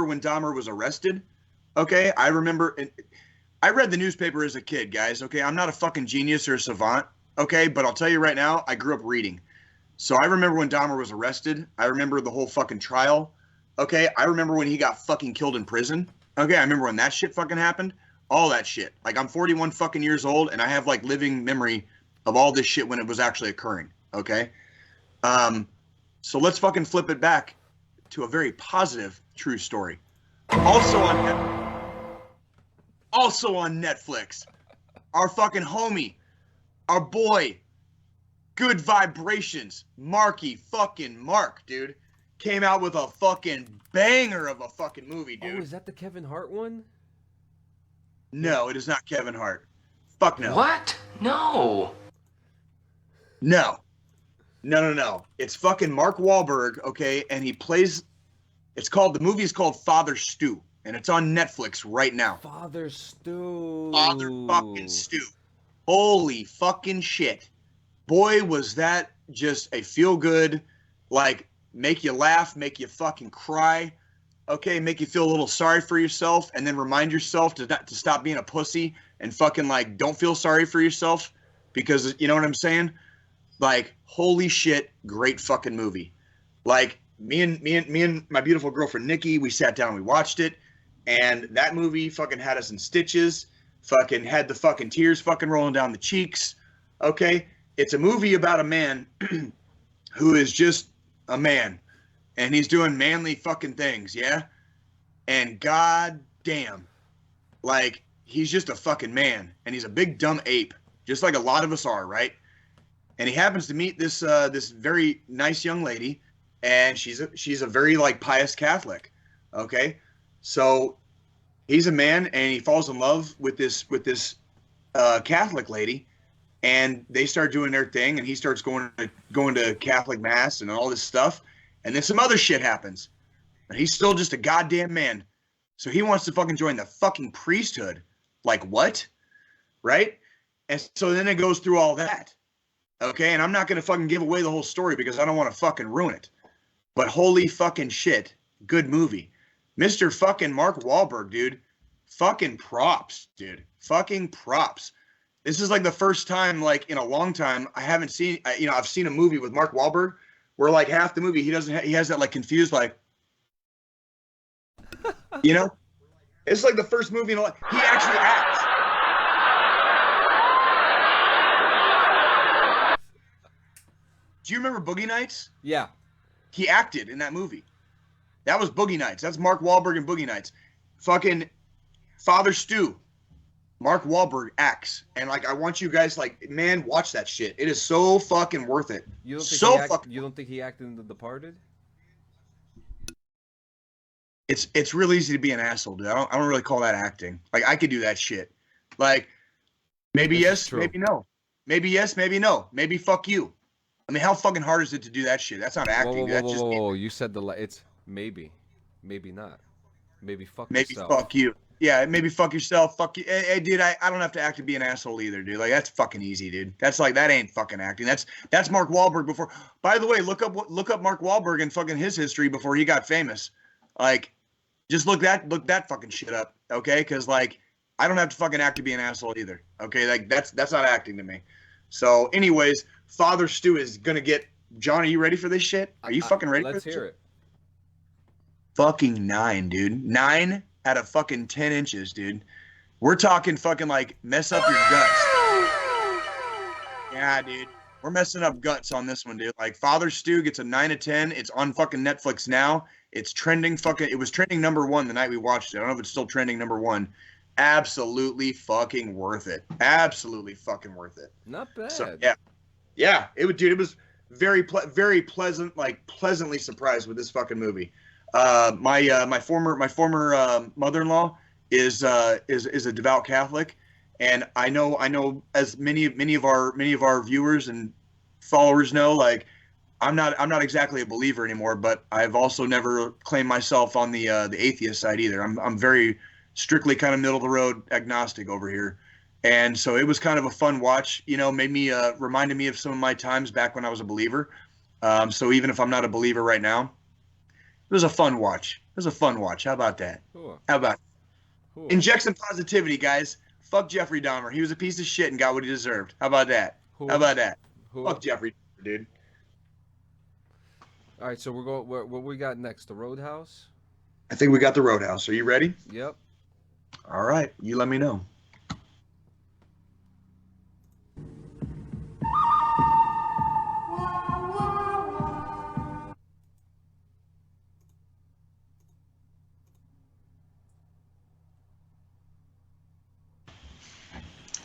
when Dahmer was arrested. Okay, I remember. I read the newspaper as a kid, guys. Okay, I'm not a fucking genius or a savant. Okay, but I'll tell you right now, I grew up reading. So I remember when Dahmer was arrested. I remember the whole fucking trial. Okay, I remember when he got fucking killed in prison. Okay, I remember when that shit fucking happened. All that shit. Like, I'm 41 fucking years old, and I have, like, living memory of all this shit when it was actually occurring. Okay? So let's fucking flip it back to a very positive, true story. Also on Netflix, our fucking homie, our boy, Good Vibrations, Marky fucking Mark, dude. Came out with a fucking banger of a fucking movie, dude. Oh, is that the Kevin Hart one? No, it is not Kevin Hart. Fuck no. What? No. No. It's fucking Mark Wahlberg, okay? And he plays. The movie is called Father Stew, and it's on Netflix right now. Father Stew. Father fucking Stew. Holy fucking shit. Boy, was that just a feel good, like, make you laugh, make you fucking cry, okay, make you feel a little sorry for yourself, and then remind yourself to stop being a pussy and fucking, like, don't feel sorry for yourself because, you know what I'm saying? Like, holy shit, great fucking movie. Like, me and my beautiful girlfriend Nikki, we sat down and we watched it, and that movie fucking had us in stitches, fucking had the fucking tears fucking rolling down the cheeks. Okay? It's a movie about a man who is just a man, and he's doing manly fucking things, yeah? And god damn, like, he's just a fucking man, and he's a big dumb ape, just like a lot of us are, right? And he happens to meet this this very nice young lady, and she's a very like pious Catholic. Okay, so he's a man, and he falls in love with this Catholic lady, and they start doing their thing, and he starts going to Catholic mass and all this stuff, and then some other shit happens, and he's still just a goddamn man, so he wants to fucking join the fucking priesthood. Like what, right? And so then it goes through all that. Okay, and I'm not going to fucking give away the whole story because I don't want to fucking ruin it. But holy fucking shit, good movie. Mr. fucking Mark Wahlberg, dude. Fucking props, dude. Fucking props. This is like the first time, like, in a long time, I haven't seen, I've seen a movie with Mark Wahlberg where, like, half the movie, he has that, like, confused, like, It's like the first movie in a lot. He actually acts. Do you remember Boogie Nights? Yeah. He acted in that movie. That was Boogie Nights. That's Mark Wahlberg in Boogie Nights. Fucking Father Stu. Mark Wahlberg acts. And, like, I want you guys, like, man, watch that shit. It is so fucking worth it. You don't think he acted in The Departed? It's real easy to be an asshole, dude. I don't really call that acting. Like, I could do that shit. Like, maybe yes, maybe no. Maybe yes, maybe no. Maybe fuck you. I mean, how fucking hard is it to do that shit? That's not acting. Whoa. You said it's maybe not. Maybe fuck yourself. Maybe fuck you. Yeah, maybe fuck yourself. Fuck you. Hey, dude, I don't have to act to be an asshole either, dude. Like, that's fucking easy, dude. That's like, that ain't fucking acting. That's Mark Wahlberg before. By the way, look up Mark Wahlberg and fucking his history before he got famous. Like, just look that fucking shit up, okay? Because, like, I don't have to fucking act to be an asshole either, okay? Like, that's not acting to me. So, anyways, Father Stu is gonna get. John, are you ready for this shit? Are you fucking ready for this? Let's hear it. Fucking 9, dude. 9 out of fucking 10 inches, dude. We're talking fucking, like, mess up your guts. Yeah, dude. We're messing up guts on this one, dude. Like, Father Stu gets a 9 out of 10. It's on fucking Netflix now. It's trending it was trending #1 the night we watched it. I don't know if it's still trending #1. Absolutely fucking worth it. Absolutely fucking worth it. Not bad. So, yeah. Yeah, it was very pleasant, like, pleasantly surprised with this fucking movie. My former mother-in-law is a devout Catholic, and I know as many of our viewers and followers know, like, I'm not exactly a believer anymore, but I've also never claimed myself on the atheist side either. I'm very strictly kind of middle of the road agnostic over here. And so it was kind of a fun watch, made me reminded me of some of my times back when I was a believer. So even if I'm not a believer right now, it was a fun watch. How about that? Cool. How about Cool. Inject some positivity, guys. Fuck Jeffrey Dahmer. He was a piece of shit and got what he deserved. How about that? Cool. How about that? Cool. Fuck Jeffrey Dahmer, dude. All right, so what we got next? The RoadHouse? I think we got the RoadHouse. Are you ready? Yep. All right. You let me know.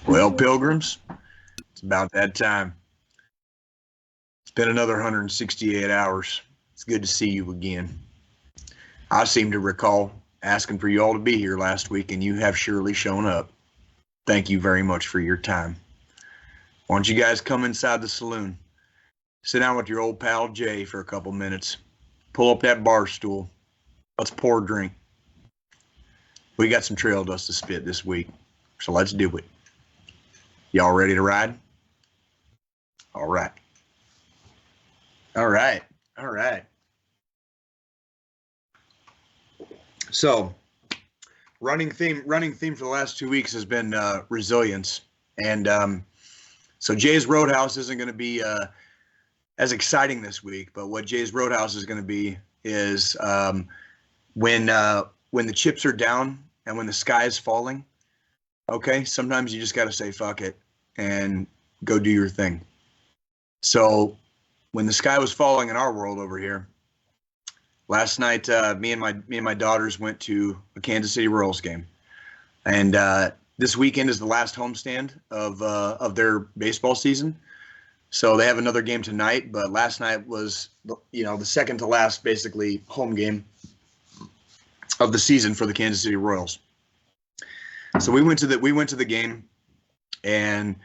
Well, pilgrims, it's about that time. It's been another 168 hours. It's good to see you again. I seem to recall asking for you all to be here last week, and you have surely shown up. Thank you very much for your time. Why don't you guys come inside the saloon? Sit down with your old pal Jay for a couple minutes. Pull up that bar stool. Let's pour a drink. We got some trail dust to spit this week, so let's do it. Y'all ready to ride? All right. All right. All right. So, running theme for the last 2 weeks has been resilience, and so Jay's RoadHouse isn't going to be as exciting this week. But what Jay's Roadhouse is going to be is when the chips are down and when the sky is falling. Okay, sometimes you just got to say fuck it and go do your thing. So when the sky was falling in our world over here last night, me and my daughters went to a Kansas City Royals game, and this weekend is the last homestand of their baseball season. So they have another game tonight, but last night was the second to last basically home game of the season for the Kansas City Royals. So we went to the game, and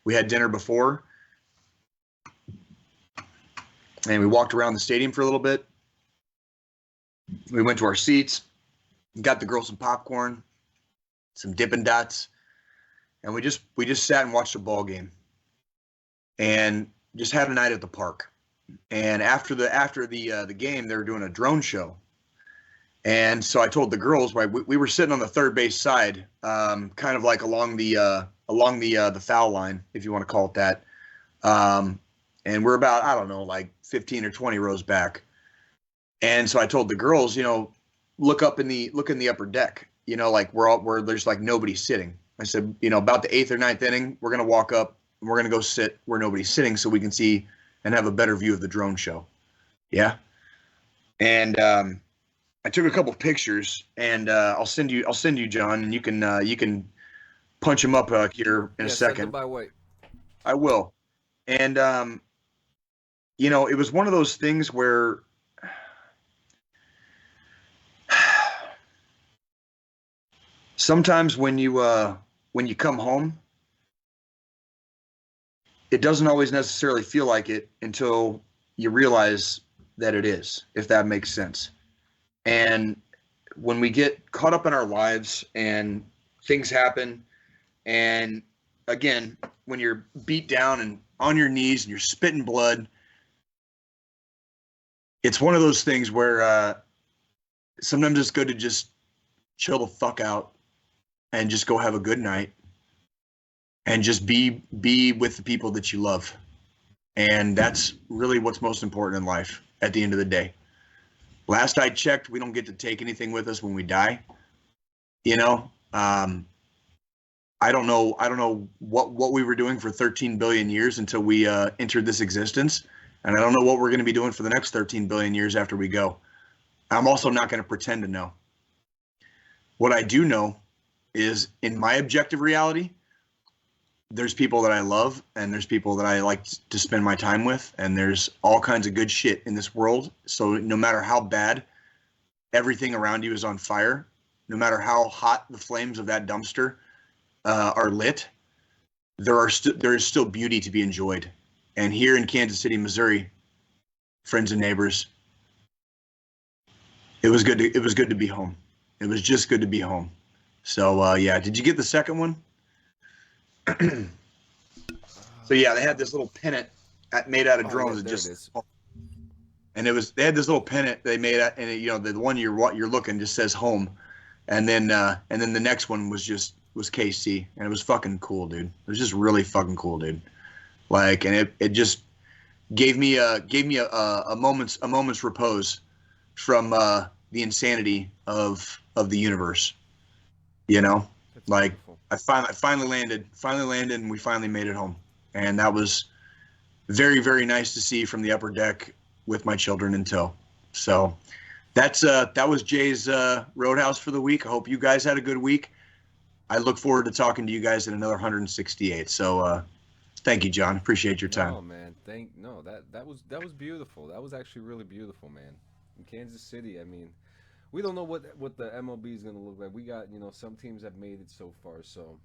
we had dinner before, and we walked around the stadium for a little bit. We went to our seats, got the girls some popcorn, some Dippin' Dots, and we just sat and watched a ball game, and just had a night at the park. And after the game, they were doing a drone show. And so I told the girls, right, we were sitting on the third base side, kind of like along the foul line, if you want to call it that. And we're about, I don't know, like 15 or 20 rows back. And so I told the girls, look in the upper deck, like where there's like nobody sitting. I said, about the 8th or 9th inning, we're going to walk up and we're going to go sit where nobody's sitting so we can see and have a better view of the drone show. Yeah. And, I took a couple pictures, and I'll send you, John, and you can punch them up here in a second. Send them by way. I will. And it was one of those things where sometimes when you come home, it doesn't always necessarily feel like it until you realize that it is, if that makes sense. And when we get caught up in our lives and things happen, and again, when you're beat down and on your knees and you're spitting blood, it's one of those things where sometimes it's good to just chill the fuck out and just go have a good night and just be with the people that you love. And that's really what's most important in life at the end of the day. Last I checked, we don't get to take anything with us when we die. I don't know what we were doing for 13 billion years until we entered this existence. And I don't know what we're going to be doing for the next 13 billion years after we go. I'm also not going to pretend to know. What I do know is, in my objective reality, there's people that I love, and there's people that I like to spend my time with, and there's all kinds of good shit in this world. So no matter how bad everything around you is on fire, no matter how hot the flames of that dumpster are lit, there is still beauty to be enjoyed. And here in Kansas City, Missouri, friends and neighbors, it was good to be home. It was just good to be home. So yeah, did you get the second one? So yeah, they had this little pennant made out of drones. And they had this little pennant they made out, and the one you're looking just says home, and then the next one was KC, and it was fucking cool, dude. It was just really fucking cool, dude. Like, and it just gave me a moment's repose from the insanity of the universe. That's like beautiful. I finally landed, and we finally made it home, and that was very, very nice to see from the upper deck with my children in tow. So that was Jay's Roadhouse for the week. I hope you guys had a good week. I look forward to talking to you guys in another 168. So thank you, John. Appreciate your time. Oh man, that was beautiful. That was actually really beautiful, man. In Kansas City, I mean, we don't know what the MLB is going to look like. We got, some teams have made it so far, so.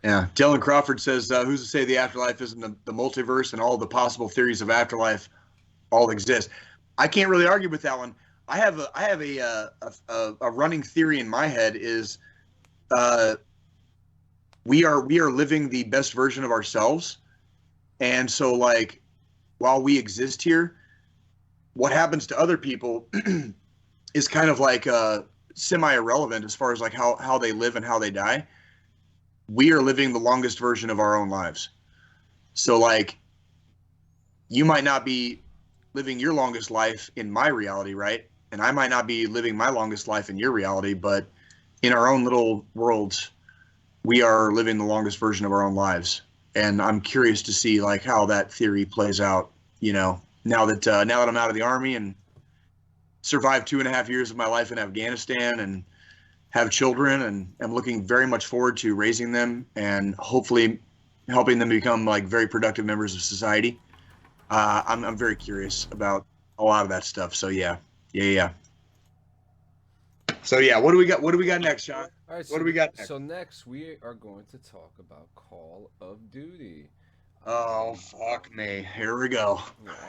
Yeah. Dylan Crawford says, who's to say the afterlife isn't the multiverse and all the possible theories of afterlife all exist? I can't really argue with that one. I have a running theory in my head is we are living the best version of ourselves. And so, like, while we exist here, what happens to other people is kind of like semi-irrelevant as far as like how they live and how they die. We are living the longest version of our own lives. So, like, you might not be living your longest life in my reality, right? And I might not be living my longest life in your reality, but in our own little worlds, we are living the longest version of our own lives. And I'm curious to see like how that theory plays out, now that I'm out of the Army and survived 2.5 years of my life in Afghanistan and have children, and I'm looking very much forward to raising them and hopefully helping them become like very productive members of society. I'm very curious about a lot of that stuff. So yeah. So yeah, what do we got next, Sean? All right, What do we got next? So next we are going to talk about Call of Duty. Oh, fuck me. Here we go.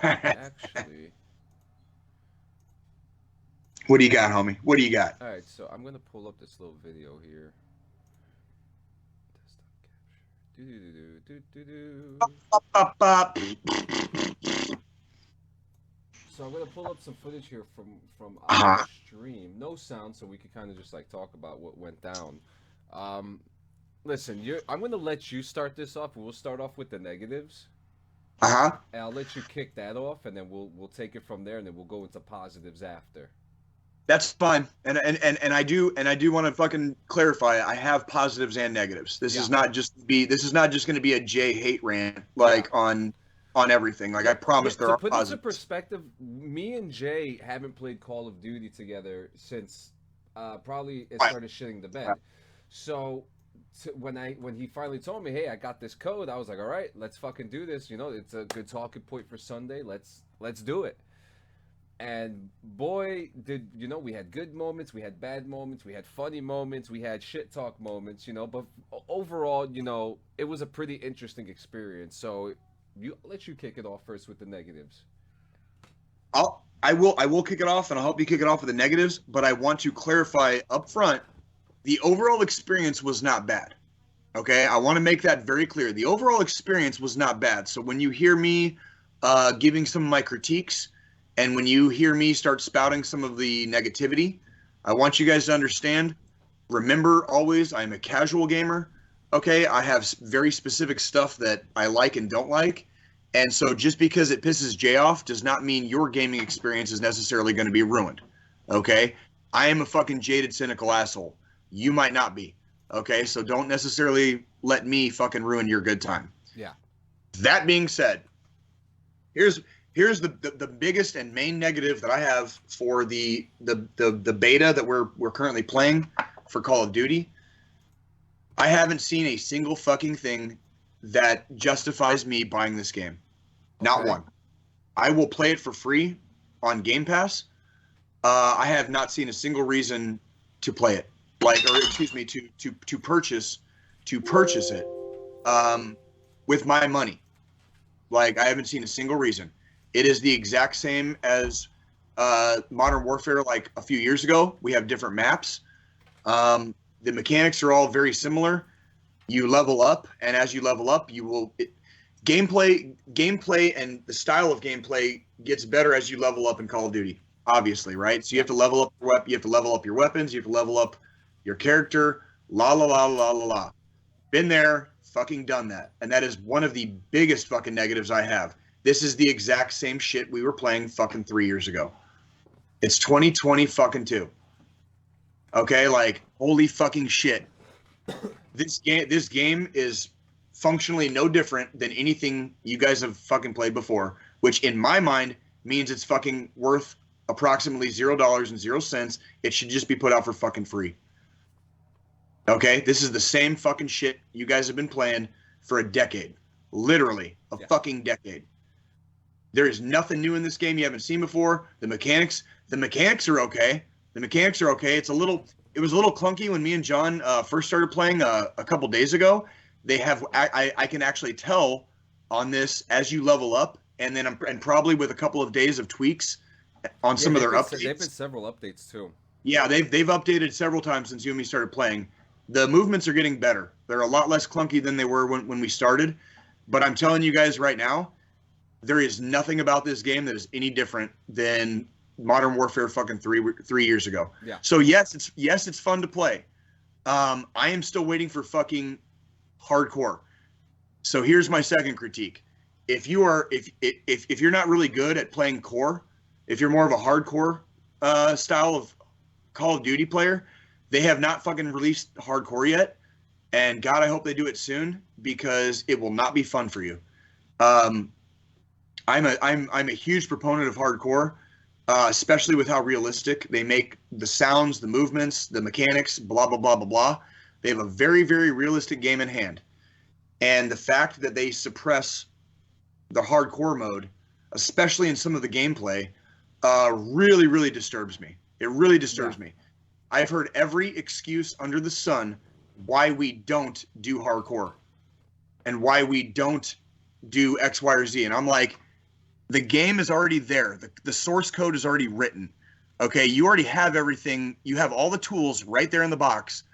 Yeah, actually. What do you got, homie? What do you got? All right, so I'm going to pull up this little video here. Up, up. So I'm going to pull up some footage here from Uh-huh. our stream. No sound, so we can kind of just like talk about what went down. Listen, I'm going to let you start this off. We'll start off with the negatives. Uh-huh. And I'll let you kick that off, and then we'll take it from there, and then we'll go into positives after. That's fine. And I do want to fucking clarify. I have positives and negatives. This is not just going to be a Jay hate rant on everything. Like I promise there are positives. To put this in perspective, me and Jay haven't played Call of Duty together since probably it started shitting the bed. So when he finally told me, hey, I got this code, I was like, all right, let's fucking do this. It's a good talking point for Sunday. Let's do it. And boy, we had good moments, we had bad moments, we had funny moments, we had shit talk moments, but overall, it was a pretty interesting experience. So I'll let you kick it off first with the negatives. I will kick it off, and I'll help you kick it off with the negatives, but I want to clarify up front, the overall experience was not bad. Okay? I want to make that very clear. The overall experience was not bad. So when you hear me giving some of my critiques, and when you hear me start spouting some of the negativity, I want you guys to understand, remember always, I'm a casual gamer, okay? I have very specific stuff that I like and don't like, and so just because it pisses Jay off does not mean your gaming experience is necessarily going to be ruined, okay? I am a fucking jaded, cynical asshole. You might not be, okay? So don't necessarily let me fucking ruin your good time. Yeah. That being said, here's the biggest and main negative that I have for the beta that we're currently playing for Call of Duty. I haven't seen a single fucking thing that justifies me buying this game. Not one. I will play it for free on Game Pass. I have not seen a single reason to play it, to purchase it with my money. Like, I haven't seen a single reason. It is the exact same as Modern Warfare like a few years ago. We have different maps. The mechanics are all very similar. You level up, and as you level up, gameplay and the style of gameplay gets better as you level up in Call of Duty, obviously, right? So you have to level up you have to level up your weapons, you have to level up your character, la. Been there, fucking done that. And that is one of the biggest fucking negatives I have. This is the exact same shit we were playing fucking 3 years ago. It's 2020 fucking 2. Okay, like, holy fucking shit. This game is functionally no different than anything you guys have fucking played before, which in my mind means it's fucking worth approximately $0.00. It should just be put out for fucking free. Okay, this is the same fucking shit you guys have been playing for a decade. Literally, a fucking decade. There is nothing new in this game you haven't seen before. The mechanics are okay. It was a little clunky when me and John first started playing a couple days ago. I can actually tell on this as you level up, and then and probably with a couple of days of tweaks on some of their updates. They've been several updates too. Yeah, they've updated several times since you and me started playing. The movements are getting better. They're a lot less clunky than they were when we started. But I'm telling you guys right now, there is nothing about this game that is any different than Modern Warfare fucking 3 years ago. Yeah. So yes, it's fun to play. I am still waiting for fucking hardcore. So here's my second critique. if you're not really good at playing core, if you're more of a hardcore style of Call of Duty player, they have not fucking released hardcore yet. And God, I hope they do it soon because it will not be fun for you. I'm a huge proponent of hardcore, especially with how realistic they make the sounds, the movements, the mechanics, blah blah blah blah blah. They have a very very realistic game in hand, and the fact that they suppress the hardcore mode, especially in some of the gameplay, really really disturbs me. It really disturbs me. I've heard every excuse under the sun why we don't do hardcore and why we don't do X, Y, or Z. And I'm like, the game is already there. The source code is already written. Okay, you already have everything. You have all the tools right there in the box.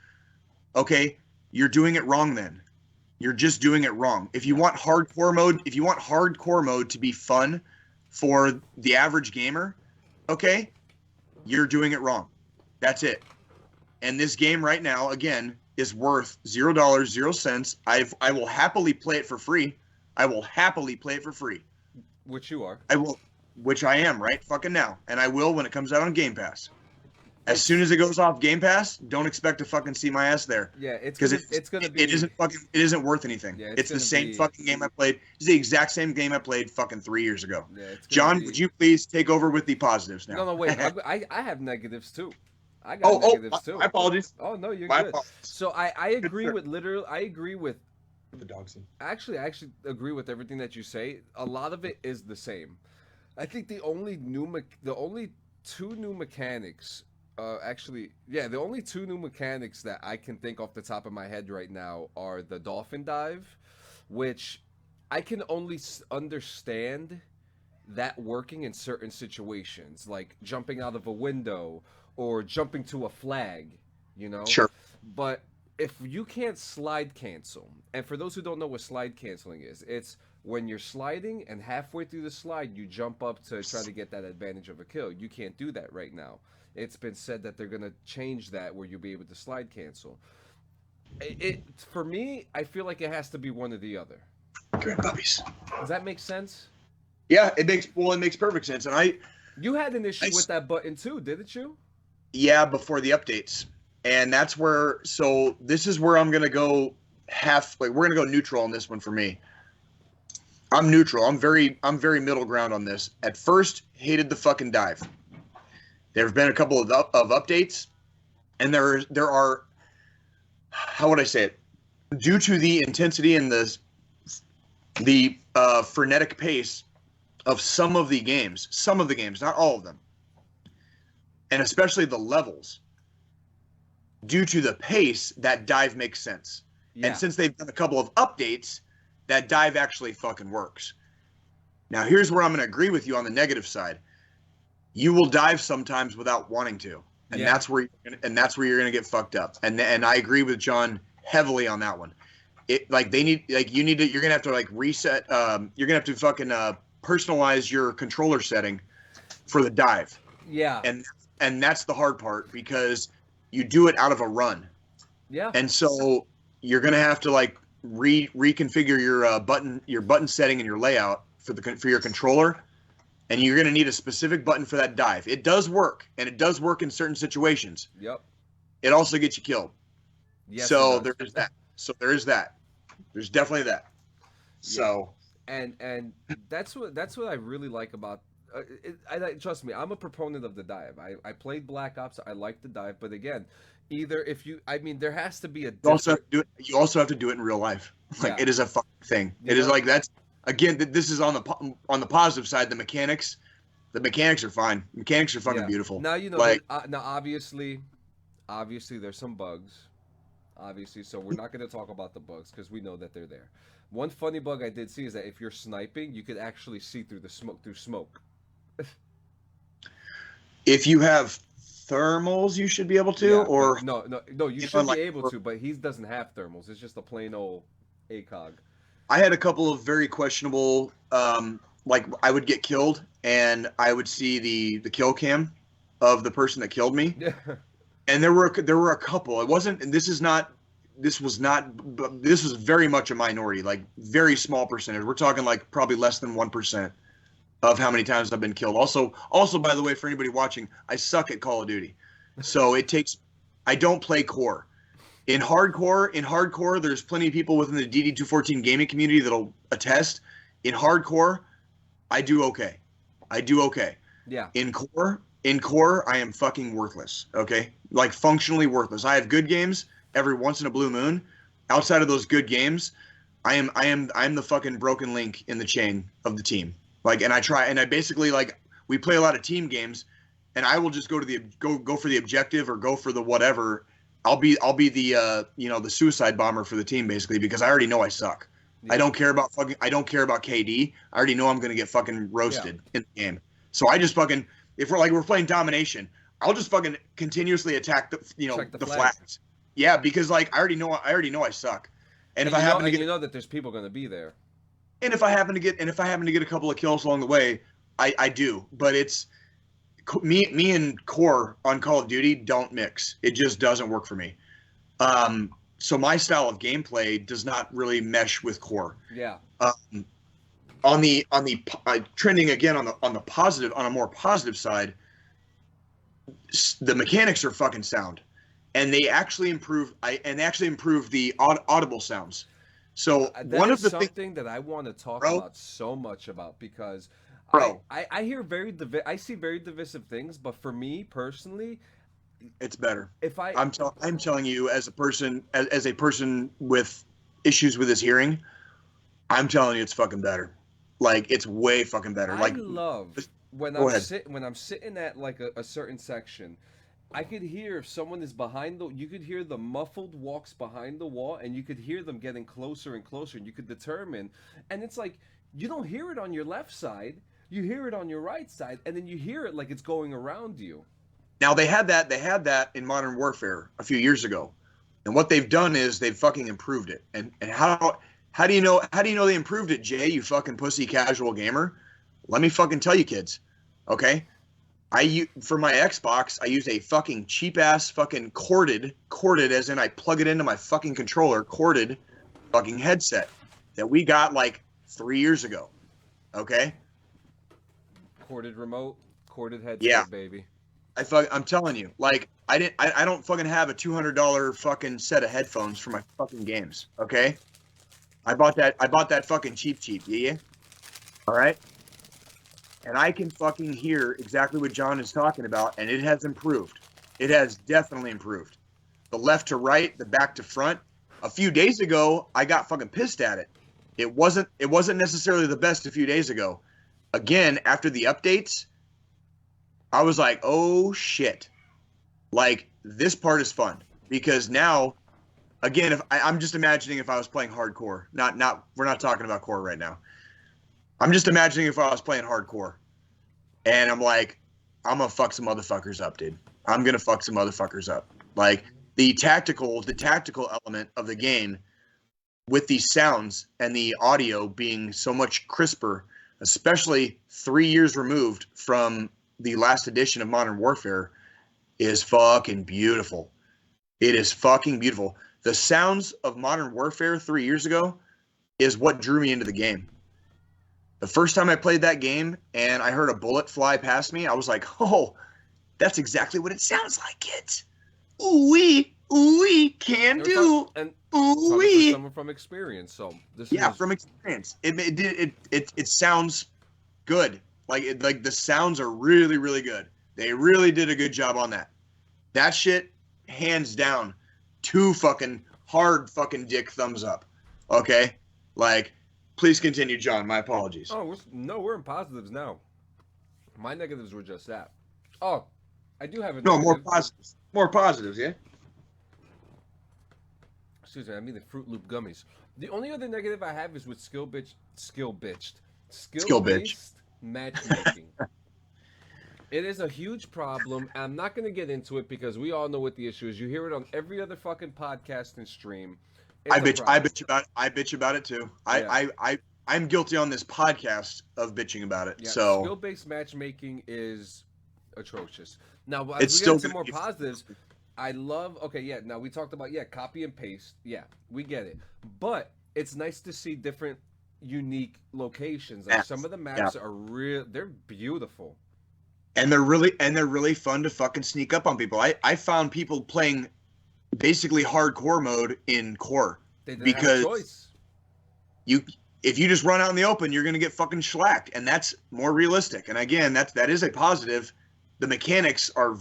Okay, you're doing it wrong then. You're just doing it wrong. If you want hardcore mode to be fun for the average gamer, okay, you're doing it wrong. That's it. And this game right now, again, is worth $0, 0 cents. I will happily play it for free. I will happily play it for free. Which you are. I will, which I am right fucking now, and I will when it comes out on Game Pass. As soon as it goes off Game Pass, don't expect to fucking see my ass there. Yeah, it's gonna be. It isn't worth anything. Yeah, it's the same fucking game I played. It's the exact same game I played fucking 3 years ago. Yeah, John, would you please take over with the positives now? No, wait. I have negatives too. I got negatives too. My apologies. Oh no, you're my good. Apologies. So I agree with literally. I agree with the dogs. Actually, I actually agree with everything that you say. A lot of it is the same. I think the only two new mechanics. The only two new mechanics that I can think off the top of my head right now are the dolphin dive, which I can only understand that working in certain situations, like jumping out of a window or jumping to a flag, you know? Sure. But if you can't slide cancel, and for those who don't know what slide canceling is, it's when you're sliding and halfway through the slide, you jump up to try to get that advantage of a kill. You can't do that right now. It's been said that they're going to change that where you'll be able to slide cancel. For me, I feel like it has to be one or the other. Good puppies. Does that make sense? Yeah, it makes perfect sense. And you had an issue with that button too, didn't you? Yeah, before the updates. And that's where, so this is where I'm going to go we're going to go neutral on this one for me. I'm neutral. I'm very middle ground on this. At first, hated the fucking dive. There have been a couple of updates, and there are, how would I say it? Due to the intensity and the frenetic pace of some of the games, not all of them, and especially the levels, due to the pace, that dive makes sense. Yeah. And since they've done a couple of updates, that dive actually fucking works. Now, here's where I'm going to agree with you on the negative side. You will dive sometimes without wanting to, and that's where you're going to get fucked up. And I agree with John heavily on that one. You're going to have to reset. You're going to have to fucking personalize your controller setting for the dive. Yeah. And that's the hard part because you do it out of a run. Yeah. And so you're going to have to reconfigure your button setting and your layout for your controller. And you're going to need a specific button for that dive. It does work, and it does work in certain situations. Yep. It also gets you killed. Yes, so there is that. There's definitely that. So. And that's what I really like about. Trust me, I'm a proponent of the dive. I played Black Ops. I like the dive, but again, there has to be a. You also have to do it in real life. It is a fucking thing. It is that's. Again, this is on the positive side. The mechanics are fine. Mechanics are fucking beautiful. Now now obviously there's some bugs. Obviously, so we're not going to talk about the bugs because we know that they're there. One funny bug I did see is that if you're sniping, you could actually see through smoke. If you have thermals, you should be able to. No, you should be able to, but he doesn't have thermals. It's just a plain old ACOG. I had a couple of very questionable, I would get killed and I would see the kill cam of the person that killed me. And there were a couple. It wasn't, and this is not this was very much a minority, like very small percentage. We're talking like probably less than 1% of how many times I've been killed. Also, by the way, for anybody watching, I suck at Call of Duty. So I don't play core. In hardcore, there's plenty of people within the DD214 gaming community that'll attest. In hardcore, I do okay. Yeah. In core, I am fucking worthless. Okay, like functionally worthless. I have good games every once in a blue moon. Outside of those good games, I am the fucking broken link in the chain of the team. Like, and I basically, like, we play a lot of team games, and I will just go for the objective or go for the whatever. I'll be the the suicide bomber for the team basically, because I already know I suck. Yeah. I don't care about KD. I already know I'm gonna get fucking roasted in the game. So I just fucking, if we're playing domination, I'll just fucking continuously attack the flags. Yeah, because like I already know I suck. And if I happen to get, you know that there's people gonna be there. And if I happen to get a couple of kills along the way, I do. But it's me and core on Call of Duty don't mix. It just doesn't work for me. So my style of gameplay does not really mesh with core. Yeah. On the trending again on a more positive side, the mechanics are fucking sound, and they actually improve. The audible sounds. So one of the things that I want to talk about so much about, because I hear I see very divisive things, but for me personally, it's better. I'm telling you, as a person with issues with his hearing, I'm telling you, it's fucking better. Like, it's way fucking better. I love when I'm sitting at like a certain section, I could hear if someone is you could hear the muffled walks behind the wall, and you could hear them getting closer and closer, and you could determine, and it's like, you don't hear it on your left side, you hear it on your right side, and then you hear it like it's going around you. Now they had that in Modern Warfare a few years ago. And what they've done is they've fucking improved it. And how do you know they improved it, Jay, you fucking pussy casual gamer? Let me fucking tell you, kids. Okay? For my Xbox, I use a fucking cheap ass fucking corded as in I plug it into my fucking controller, corded fucking headset that we got like 3 years ago. Okay? Corded remote, corded headset, baby. I'm telling you, like, I don't fucking have a $200 fucking set of headphones for my fucking games. Okay, I bought that fucking cheap, yeah. All right, and I can fucking hear exactly what John is talking about, and it has improved. It has definitely improved. The left to right, the back to front. A few days ago, I got fucking pissed at it. It wasn't necessarily the best a few days ago. Again, after the updates, I was like, oh shit. Like, this part is fun. Because now, again, if I'm just imagining if I was playing hardcore. We're not talking about core right now. I'm just imagining if I was playing hardcore. And I'm like, I'm gonna fuck some motherfuckers up, dude. I'm gonna fuck some motherfuckers up. Like, the tactical element of the game, with the sounds and the audio being so much crisper, especially 3 years removed from the last edition of Modern Warfare, is fucking beautiful. It is fucking beautiful. The sounds of Modern Warfare 3 years ago is what drew me into the game. The first time I played that game and I heard a bullet fly past me, I was like, oh, that's exactly what it sounds like, kids. Ooh-wee, ooh-wee, can do. And ooh-wee. Someone from experience, so this from experience. It sounds good. Like the sounds are really, really good. They really did a good job on that. That shit, hands down, 2 fucking hard fucking dick thumbs up. Okay? Like, please continue, John. My apologies. Oh, we're in positives now. My negatives were just that. Oh, I do have a negative. More positives. More positives, yeah? Excuse me, I mean the Fruit Loop gummies. The only other negative I have is with skill-based matchmaking. It is a huge problem. I'm not going to get into it because we all know what the issue is. You hear it on every other fucking podcast and stream. I bitch about it too. Yeah. I'm guilty on this podcast of bitching about it. Yeah, so skill-based matchmaking is atrocious. Now, as we get into more positives, I love. Okay, yeah. Now we talked about copy and paste. Yeah, we get it. But it's nice to see different, unique locations. Like some of the maps are real. They're beautiful. And they're really fun to fucking sneak up on people. I found people playing basically hardcore mode in core They didn't because have a choice. if you just run out in the open, you're gonna get fucking shellacked, and that's more realistic. And again, that is a positive. The mechanics are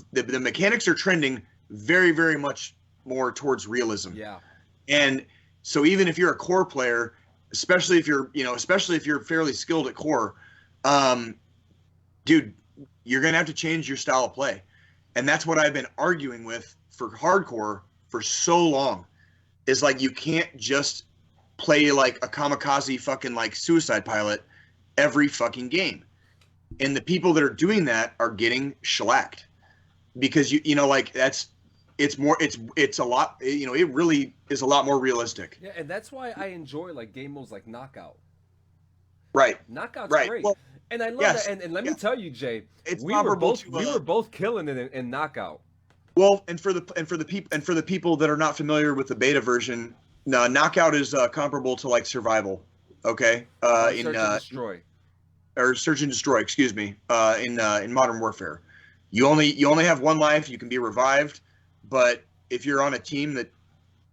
trending very, very much more towards realism. Yeah. And so even if you're a core player, especially if you're fairly skilled at core, dude, you're gonna have to change your style of play. And that's what I've been arguing with for hardcore for so long. Is like you can't just play like a kamikaze fucking like suicide pilot every fucking game. And the people that are doing that are getting shellacked. Because it's a lot, it really is a lot more realistic. Yeah, and that's why I enjoy like game modes like Knockout. Right. Knockout's Right. Great. Well, and I love yes, that. And let me tell you, Jay, it's we were comparable both killing it in Knockout. Well, and for the people that are not familiar with the beta version, Knockout is comparable to like Survival. Okay. Search and Destroy. Or Search and Destroy, excuse me. In Modern Warfare, you only have one life. You can be revived, but if you're on a team that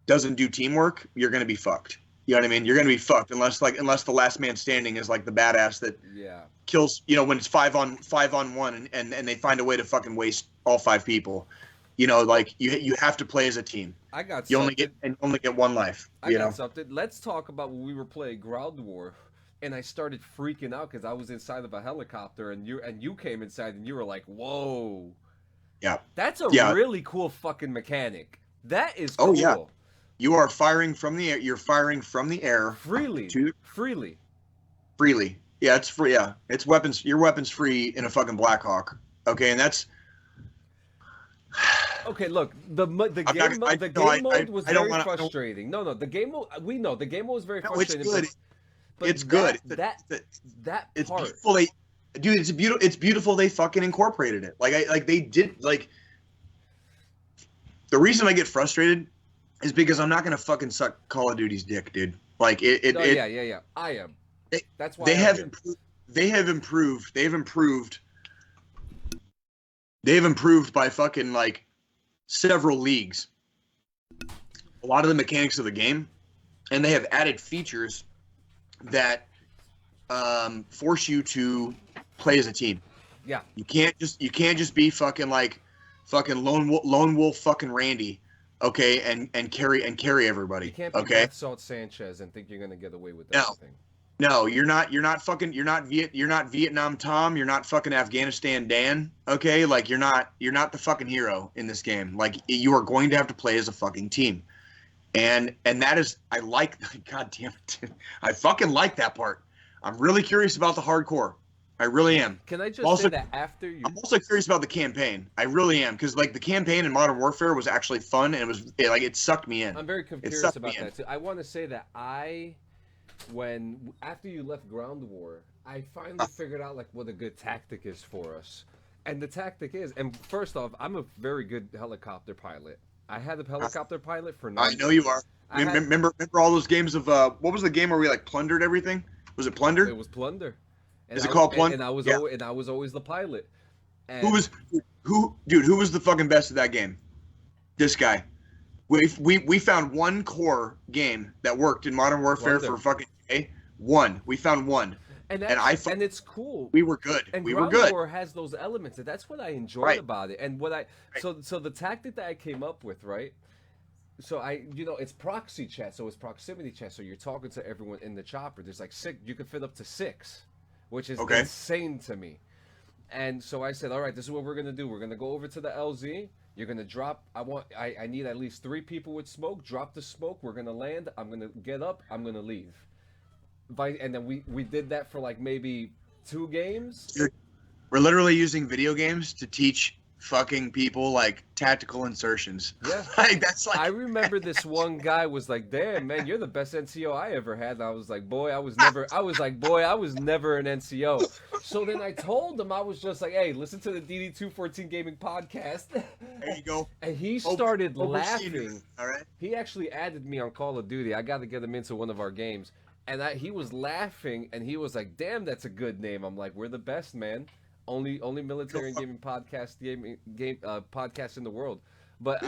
doesn't do teamwork, you're gonna be fucked. You know what I mean? You're gonna be fucked unless the last man standing is like the badass that kills. When it's 5-on-1 and they find a way to fucking waste all 5 people. Like you have to play as a team. I got you something. only get one life. I got something. Let's talk about when we were playing Ground War, and I started freaking out because I was inside of a helicopter, and you came inside, and you were like, "Whoa, yeah, that's a really cool fucking mechanic. That is cool." Oh yeah, you are firing from the air. You're firing from the air freely. Yeah, it's free. Yeah, it's weapons. Your weapons free in a fucking Blackhawk. Okay, and that's. Okay, look, the game mode was very frustrating. No, the game mode, we know the game mode was very frustrating. It's good. But it's good. That it's part. Beautiful. It's beautiful. They fucking incorporated it. They did. Like, the reason I get frustrated is because I'm not gonna fucking suck Call of Duty's dick, dude. Like yeah. I am. That's why they have improved. They've improved by fucking like several leagues. A lot of the mechanics of the game, and they have added features that force you to play as a team. Yeah. You can't just be fucking lone wolf fucking Randy, okay, and carry everybody. You can't be Beth Salt Sanchez and think you're gonna get away with everything. No, you're not Vietnam Tom, you're not fucking Afghanistan Dan, okay? Like you're not the fucking hero in this game. Like you are going to have to play as a fucking team. And that is God damn it. I fucking like that part. I'm really curious about the hardcore. I really am. Can I just say that after you I'm also curious about the campaign. I really am, because like the campaign in Modern Warfare was actually fun, and it sucked me in. I'm very curious about that too. I want to say that after you left Ground War, I finally figured out like what a good tactic is for us. And the tactic is, and first off, I'm a very good helicopter pilot. I had a helicopter pilot for 9 I know you are. Remember all those games of what was the game where we like plundered everything? Was it Plunder? It was Plunder. Is it called Plunder? And I was always the pilot. And who was the fucking best at that game? This guy. We found one core game that worked in Modern Warfare for fucking one. We found one. And it's cool. We were good. And we Ground were good. War has those elements, and that's what I enjoyed about it. And so the tactic that I came up with, right? So it's proxy chat, so it's proximity chat. So you're talking to everyone in the chopper. There's like 6. You can fit up to 6, which is insane to me. And so I said, all right, this is what we're gonna do. We're gonna go over to the LZ. You're gonna drop. I need at least 3 people with smoke. Drop the smoke. We're gonna land. I'm gonna get up. I'm gonna leave. And then we did that for like maybe 2 games. We're literally using video games to teach fucking people like tactical insertions. Yeah. Like that's like I remember this one guy was like, "Damn, man, you're the best NCO I ever had." And I was like, "Boy, I was never an NCO." So then I told him, I was just like, "Hey, listen to the DD214 Gaming podcast." there you go. And he started Overseen laughing. it. All right. He actually added me on Call of Duty. I got to get him into one of our games. And he was laughing, and he was like, "Damn, that's a good name." I'm like, "We're the best, man. Only military and gaming podcast podcast in the world." But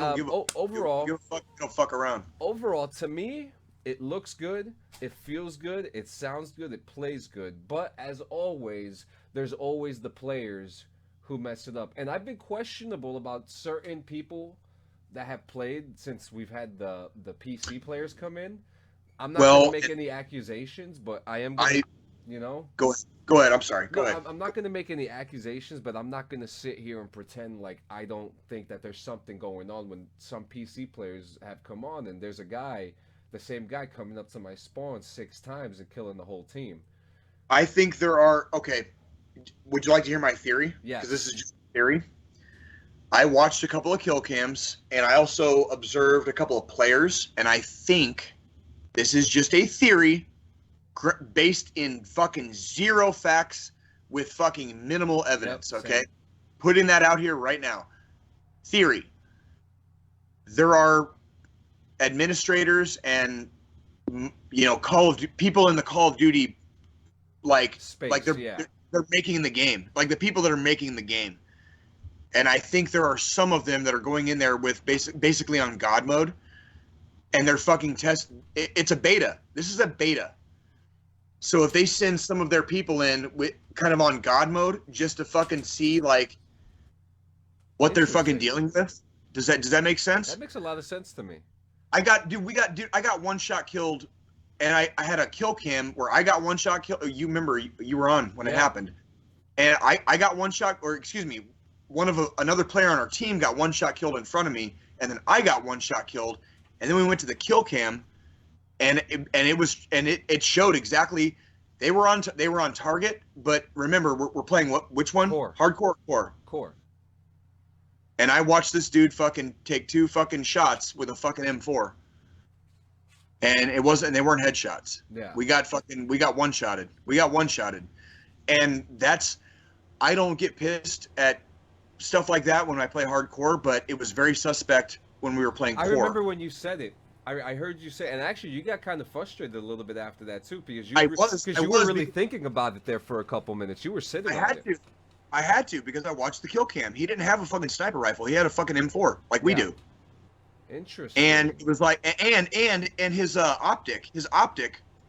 overall, you don't fuck around. Overall, to me, it looks good, it feels good, it sounds good, it plays good. But as always, there's always the players who mess it up. And I've been questionable about certain people that have played since we've had the PC players come in. I'm not going to make any accusations, but I am going to, Go ahead. I'm sorry. Go ahead. I'm not going to make any accusations, but I'm not going to sit here and pretend like I don't think that there's something going on when some PC players have come on and there's the same guy coming up to my spawn 6 times and killing the whole team. I think there are, okay, would you like to hear my theory? Yes. Because this is just a theory. I watched a couple of kill cams, and I also observed a couple of players, and I think this is just a theory based in fucking zero facts with fucking minimal evidence, okay? Same. Putting that out here right now. Theory. There are administrators and, people in the Call of Duty, Space, they're making the game. Like the people that are making the game. And I think there are some of them that are going in there with basically on God mode, and they're fucking it's a beta. This is a beta. So if they send some of their people in with kind of on God mode just to fucking see like what they're fucking dealing with, does that make sense? That makes a lot of sense to me. I got one shot killed, and I had a kill cam where I got one shot killed. You remember you were on when it happened, and I got one shot, or excuse me, another player on our team got one shot killed in front of me, and then I got one shot killed, and then we went to the kill cam. And it showed exactly they were on target, but remember we're playing which one? Core. Hardcore or Core. And I watched this dude fucking take 2 fucking shots with a fucking M4, and they weren't headshots. Yeah. We got one-shotted. And I don't get pissed at stuff like that when I play hardcore, but it was very suspect when we were playing core. I remember when you said it. I heard you say, and actually you got kind of frustrated a little bit after that too, because you were really thinking about it there for a couple minutes. You were sitting on it. I had to because I watched the kill cam. He didn't have a fucking sniper rifle. He had a fucking M4 like we do. Interesting. And it was like, and his optic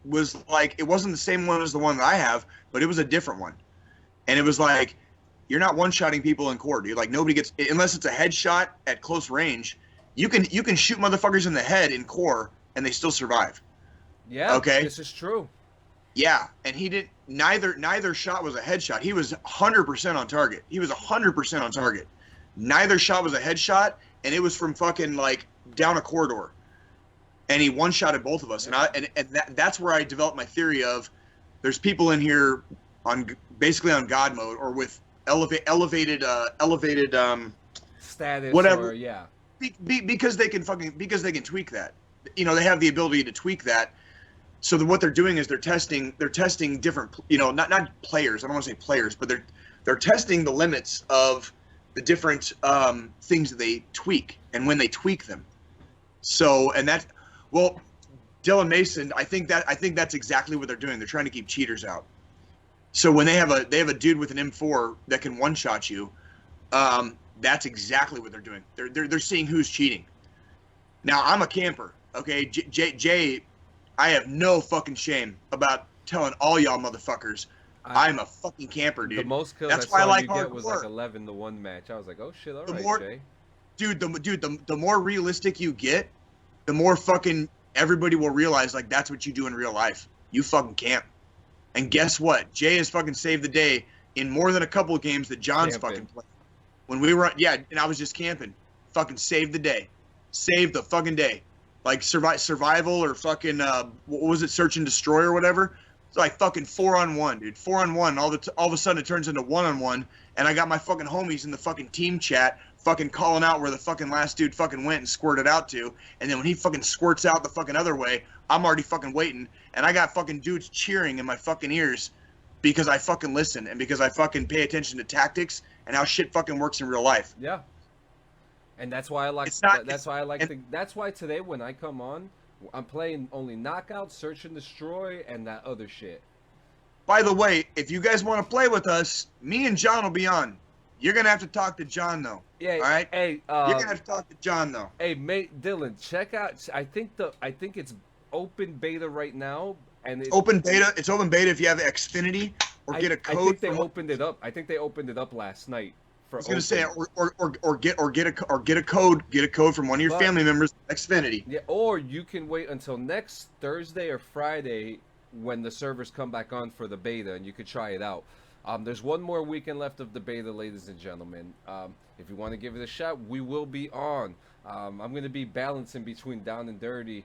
was like, it wasn't the same one as the one that I have, but it was a different one. And it was like, you're not one-shotting people in core, dude. Like nobody gets, unless it's a headshot at close range. You can shoot motherfuckers in the head in core and they still survive. Yeah. Okay. This is true. Yeah, and he didn't. Neither shot was a headshot. He was 100% on target. Neither shot was a headshot, and it was from fucking like down a corridor. And he one-shotted both of us, and that's where I developed my theory of there's people in here basically on God mode or with elevated status, whatever. Or, yeah. Because they can tweak that. They have the ability to tweak that. So what they're doing is they're testing different, not players. I don't want to say players, but they're testing the limits of the different things that they tweak and when they tweak them. So Dylan Mason, I think that's exactly what they're doing. They're trying to keep cheaters out. So when they have a dude with an M4 that can one shot you, that's exactly what they're doing. They're seeing who's cheating. Now I'm a camper, okay? Jay, I have no fucking shame about telling all y'all motherfuckers I'm a fucking camper, dude. The most kills that's I why saw I like you get was like hardcore. 11 to 1 match. I was like, oh shit, all right, Jay. The more realistic you get, the more fucking everybody will realize like that's what you do in real life. You fucking camp. And guess what? Jay has fucking saved the day in more than a couple of games that John's fucking played. When we were, and I was just camping. Fucking saved the day. Saved the fucking day. Like survival or fucking, what was it, search and destroy or whatever. It's like fucking 4-on-1, dude. 4-on-1. All of a sudden it turns into 1-on-1, and I got my fucking homies in the fucking team chat fucking calling out where the fucking last dude fucking went and squirted out to. And then when he fucking squirts out the fucking other way, I'm already fucking waiting. And I got fucking dudes cheering in my fucking ears because I fucking listen and because I fucking pay attention to tactics and how shit fucking works in real life. Yeah. And that's why I like. That's why today when I come on, I'm playing only knockout, search and destroy, and that other shit. By the way, if you guys want to play with us, me and John will be on. You're gonna have to talk to John though. Yeah. All right. Hey. You're gonna have to talk to John though. Hey, mate, Dylan, check out. I think it's open beta right now, and open beta. It's open beta if you have Xfinity or get a code. I think they opened it up. I think they opened it up last night. I was gonna say, or get a code. Get a code from one of your family members. Xfinity. Yeah, or you can wait until next Thursday or Friday when the servers come back on for the beta, and you could try it out. There's one more weekend left of the beta, ladies and gentlemen. If you want to give it a shot, we will be on. I'm going to be balancing between Down and Dirty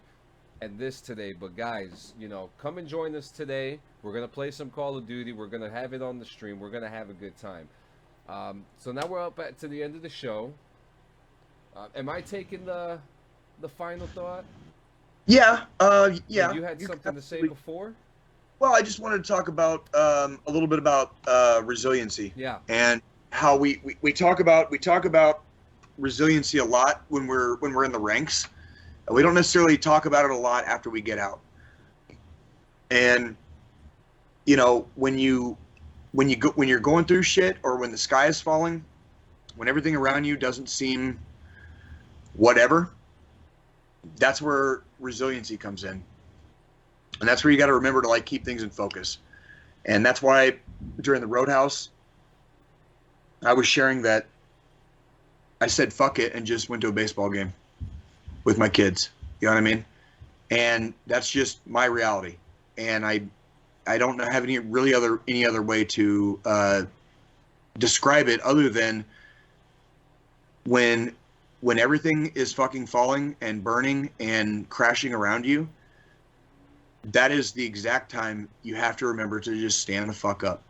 and this today. But guys, come and join us today. We're going to play some Call of Duty. We're going to have it on the stream. We're going to have a good time. So now we're up to the end of the show. Am I taking the final thought? Yeah. Yeah. You had something to say before? Well, I just wanted to talk about a little bit about resiliency. Yeah. And how we talk about resiliency a lot when we're in the ranks. We don't necessarily talk about it a lot after we get out. And when you're going through shit, or when the sky is falling, when everything around you doesn't seem whatever, that's where resiliency comes in. And that's where you got to remember to keep things in focus. And that's why during the RoadHouse, I was sharing that I said fuck it and just went to a baseball game with my kids. You know what I mean? And that's just my reality. And I don't have any other way to describe it other than when everything is fucking falling and burning and crashing around you, that is the exact time you have to remember to just stand the fuck up.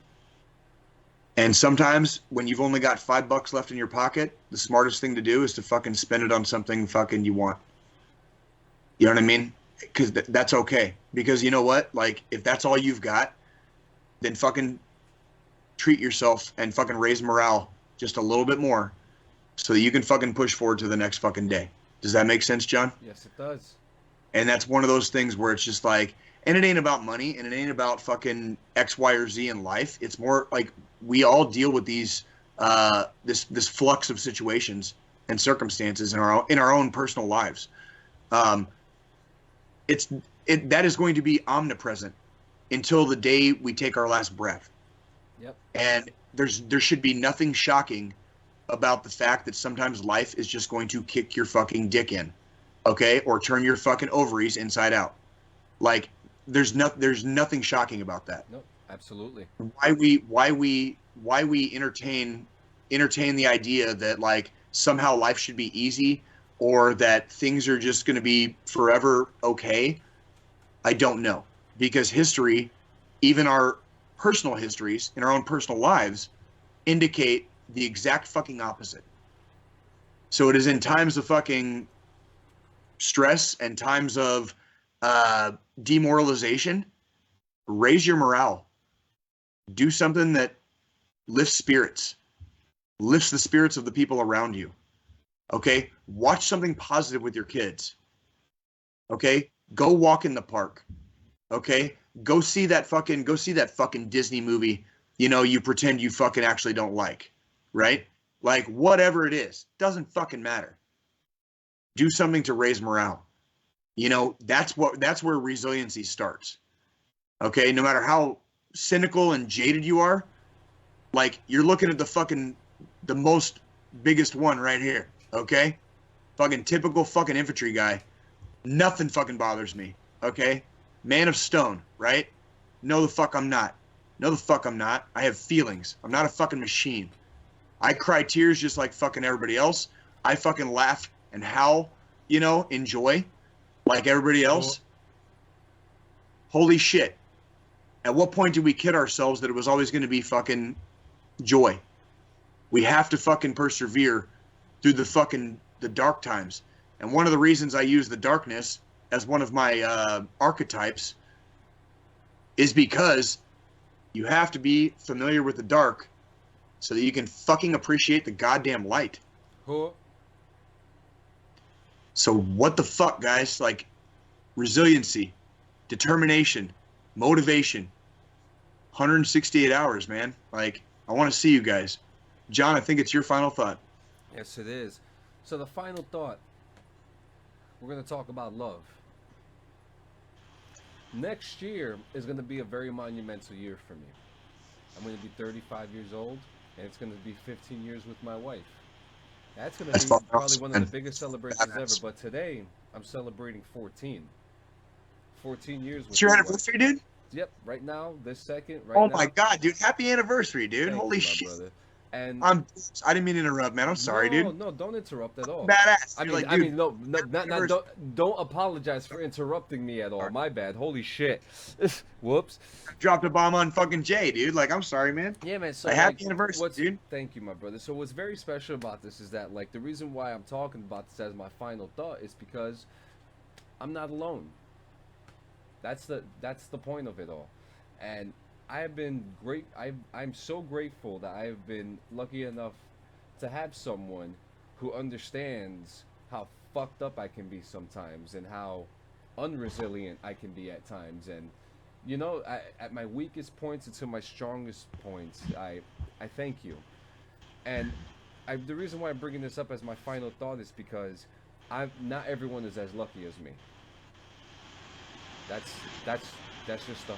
And sometimes when you've only got $5 left in your pocket, the smartest thing to do is to fucking spend it on something fucking you want. You know what I mean? Because that's okay. Because you know what? If that's all you've got, then fucking treat yourself and fucking raise morale just a little bit more so that you can fucking push forward to the next fucking day. Does that make sense, John? Yes, it does. And that's one of those things where it's just and it ain't about money, and it ain't about fucking X, Y, or Z in life. It's more we all deal with these this flux of situations and circumstances in our own personal lives. That is going to be omnipresent until the day we take our last breath. Yep. And there should be nothing shocking about the fact that sometimes life is just going to kick your fucking dick in, okay, or turn your fucking ovaries inside out. There's nothing shocking about that. No, absolutely. Why we entertain the idea that somehow life should be easy, or that things are just going to be forever okay, I don't know. Because history, even our personal histories in our own personal lives, indicate the exact fucking opposite. So it is in times of fucking stress and times of demoralization, raise your morale. Do something that lifts the spirits of the people around you. Okay? Watch something positive with your kids. Okay? Go walk in the park. Okay? Go see that fucking Disney movie, you pretend you fucking actually don't like. Right? Whatever it is, doesn't fucking matter. Do something to raise morale. That's where resiliency starts. Okay? No matter how cynical and jaded you are, you're looking at the most biggest one right here. Okay? Fucking typical fucking infantry guy. Nothing fucking bothers me. Okay? Man of stone, right? No, the fuck I'm not. No, the fuck I'm not. I have feelings. I'm not a fucking machine. I cry tears just like fucking everybody else. I fucking laugh and howl, enjoy like everybody else. Holy shit. At what point did we kid ourselves that it was always going to be fucking joy? We have to fucking persevere through the dark times. And one of the reasons I use the darkness as one of my archetypes is because you have to be familiar with the dark so that you can fucking appreciate the goddamn light. Huh? So what the fuck, guys? Like, resiliency, determination, motivation, 168 hours, man. Like, I want to see you guys. John, I think it's your final thought. Yes, it is. So the final thought, we're going to talk about love. Next year is going to be a very monumental year for me. I'm going to be 35 years old, and it's going to be 15 years with my wife. That's going to be probably one of the biggest celebrations ever. But today, I'm celebrating 14. 14 years with It's your my anniversary, wife. dude? Yep, right now, this second, right Oh now. my god, dude. Happy anniversary, dude. Thank Holy you, my shit. brother. And I didn't mean to interrupt, man. I'm sorry, dude. No, don't interrupt at all. Badass. I You're mean, like, dude, don't apologize for interrupting me at all. My bad. Holy shit. Whoops. dropped a bomb on fucking Jay, dude. Like, I'm sorry, man. Yeah, man. So Happy anniversary, dude. Thank you, my brother. So what's very special about this is that, like, the reason why I'm talking about this as my final thought is because I'm not alone. That's the point of it all. And I have been great. I'm so grateful that I have been lucky enough to have someone who understands how fucked up I can be sometimes and how unresilient I can be at times. And you know, at my weakest points and to my strongest points, I thank you. And the reason why I'm bringing this up as my final thought is because not everyone is as lucky as me. That's just a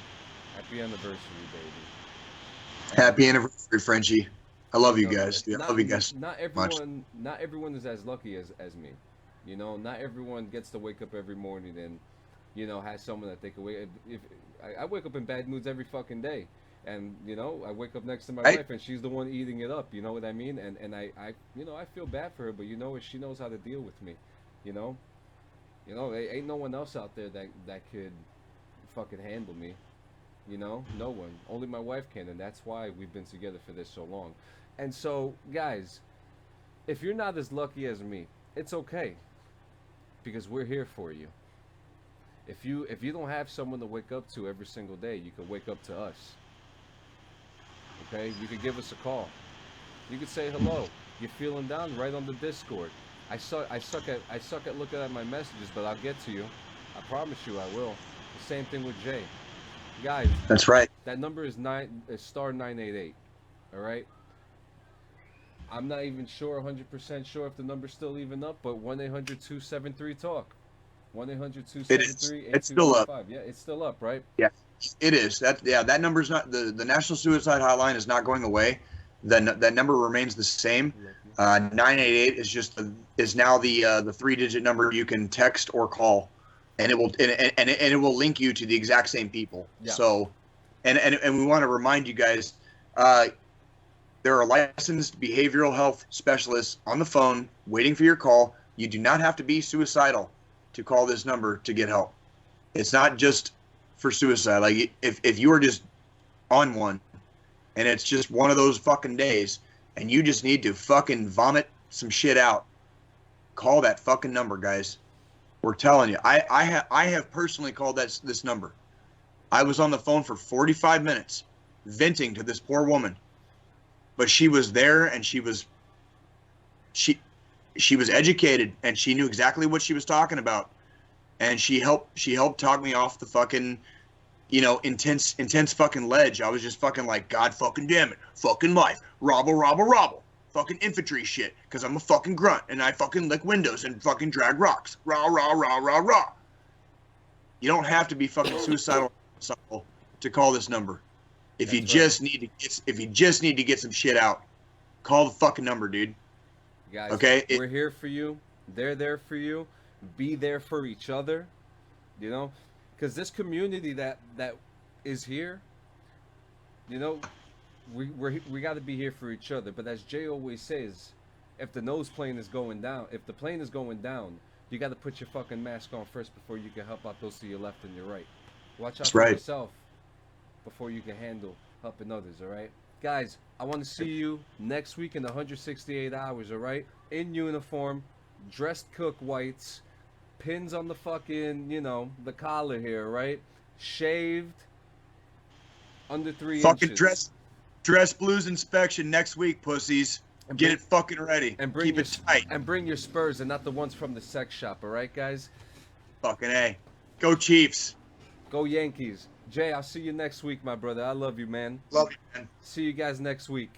happy anniversary, baby. Happy anniversary, Frenchie. I love you guys. Dude. I love you guys. Not everyone is as lucky as me. You know, not everyone gets to wake up every morning and, you know, has someone that they can wake. If I wake up in bad moods every fucking day, and you know, I wake up next to my wife and she's the one eating it up. You know what I mean? And I you know, I feel bad for her, but you know, she knows how to deal with me. You know, there ain't no one else out there that could fucking handle me. You know, no one. Only my wife can, and that's why we've been together for this so long. And so, guys, if you're not as lucky as me, it's okay, because we're here for you. If you don't have someone to wake up to every single day, you can wake up to us. Okay, you can give us a call. You can say hello. You're feeling down, right on the Discord. I suck at looking at my messages, but I'll get to you. I promise you, I will. The same thing with Jay. Guys, that's right. That number is star 988. All right. I'm not even sure, 100% sure if the number's still even up, but 1-800-273-TALK. 1-800-273-8255. It's still up. Yeah, it's still up, right? Yeah, it is. That number's not the National Suicide Hotline is not going away. That number remains the same. 988 is now the 3-digit number you can text or call. And it will link you to the exact same people. Yeah. So, and we want to remind you guys, there are licensed behavioral health specialists on the phone waiting for your call. You do not have to be suicidal to call this number to get help. It's not just for suicide. Like if you are just on one, and it's just one of those fucking days, and you just need to fucking vomit some shit out, call that fucking number, guys. We're telling you, I have personally called this number. I was on the phone for 45 minutes venting to this poor woman, but she was there and she was educated and she knew exactly what she was talking about, and she helped talk me off the fucking, you know, intense fucking ledge. I was just fucking like, God fucking damn it, fucking life, robble. Fucking infantry shit, because I'm a fucking grunt and I fucking lick windows and fucking drag rocks. Rah. You don't have to be fucking suicidal to call this number. If you just need to get some shit out, call the fucking number, dude. Guys, okay? We're here for you. They're there for you. Be there for each other. You know, because this community that is here, you know, we got to be here for each other. But as Jay always says, if the plane is going down, you got to put your fucking mask on first before you can help out those to your left and your right. Watch out for yourself. before you can handle helping others, all right? Guys, I want to see you next week in 168 hours, all right? In uniform, dressed cook whites, pins on the fucking, you know, the collar here, right? Shaved, under 3 Fucking inches. dress blues inspection next week, pussies. And Get bring- it fucking ready. And bring Keep your, it tight. And bring your Spurs and not the ones from the sex shop, all right, guys? Fucking A. Go Chiefs. Go Yankees. Jay, I'll see you next week, my brother. I love you, man. Love you, man. See you guys next week.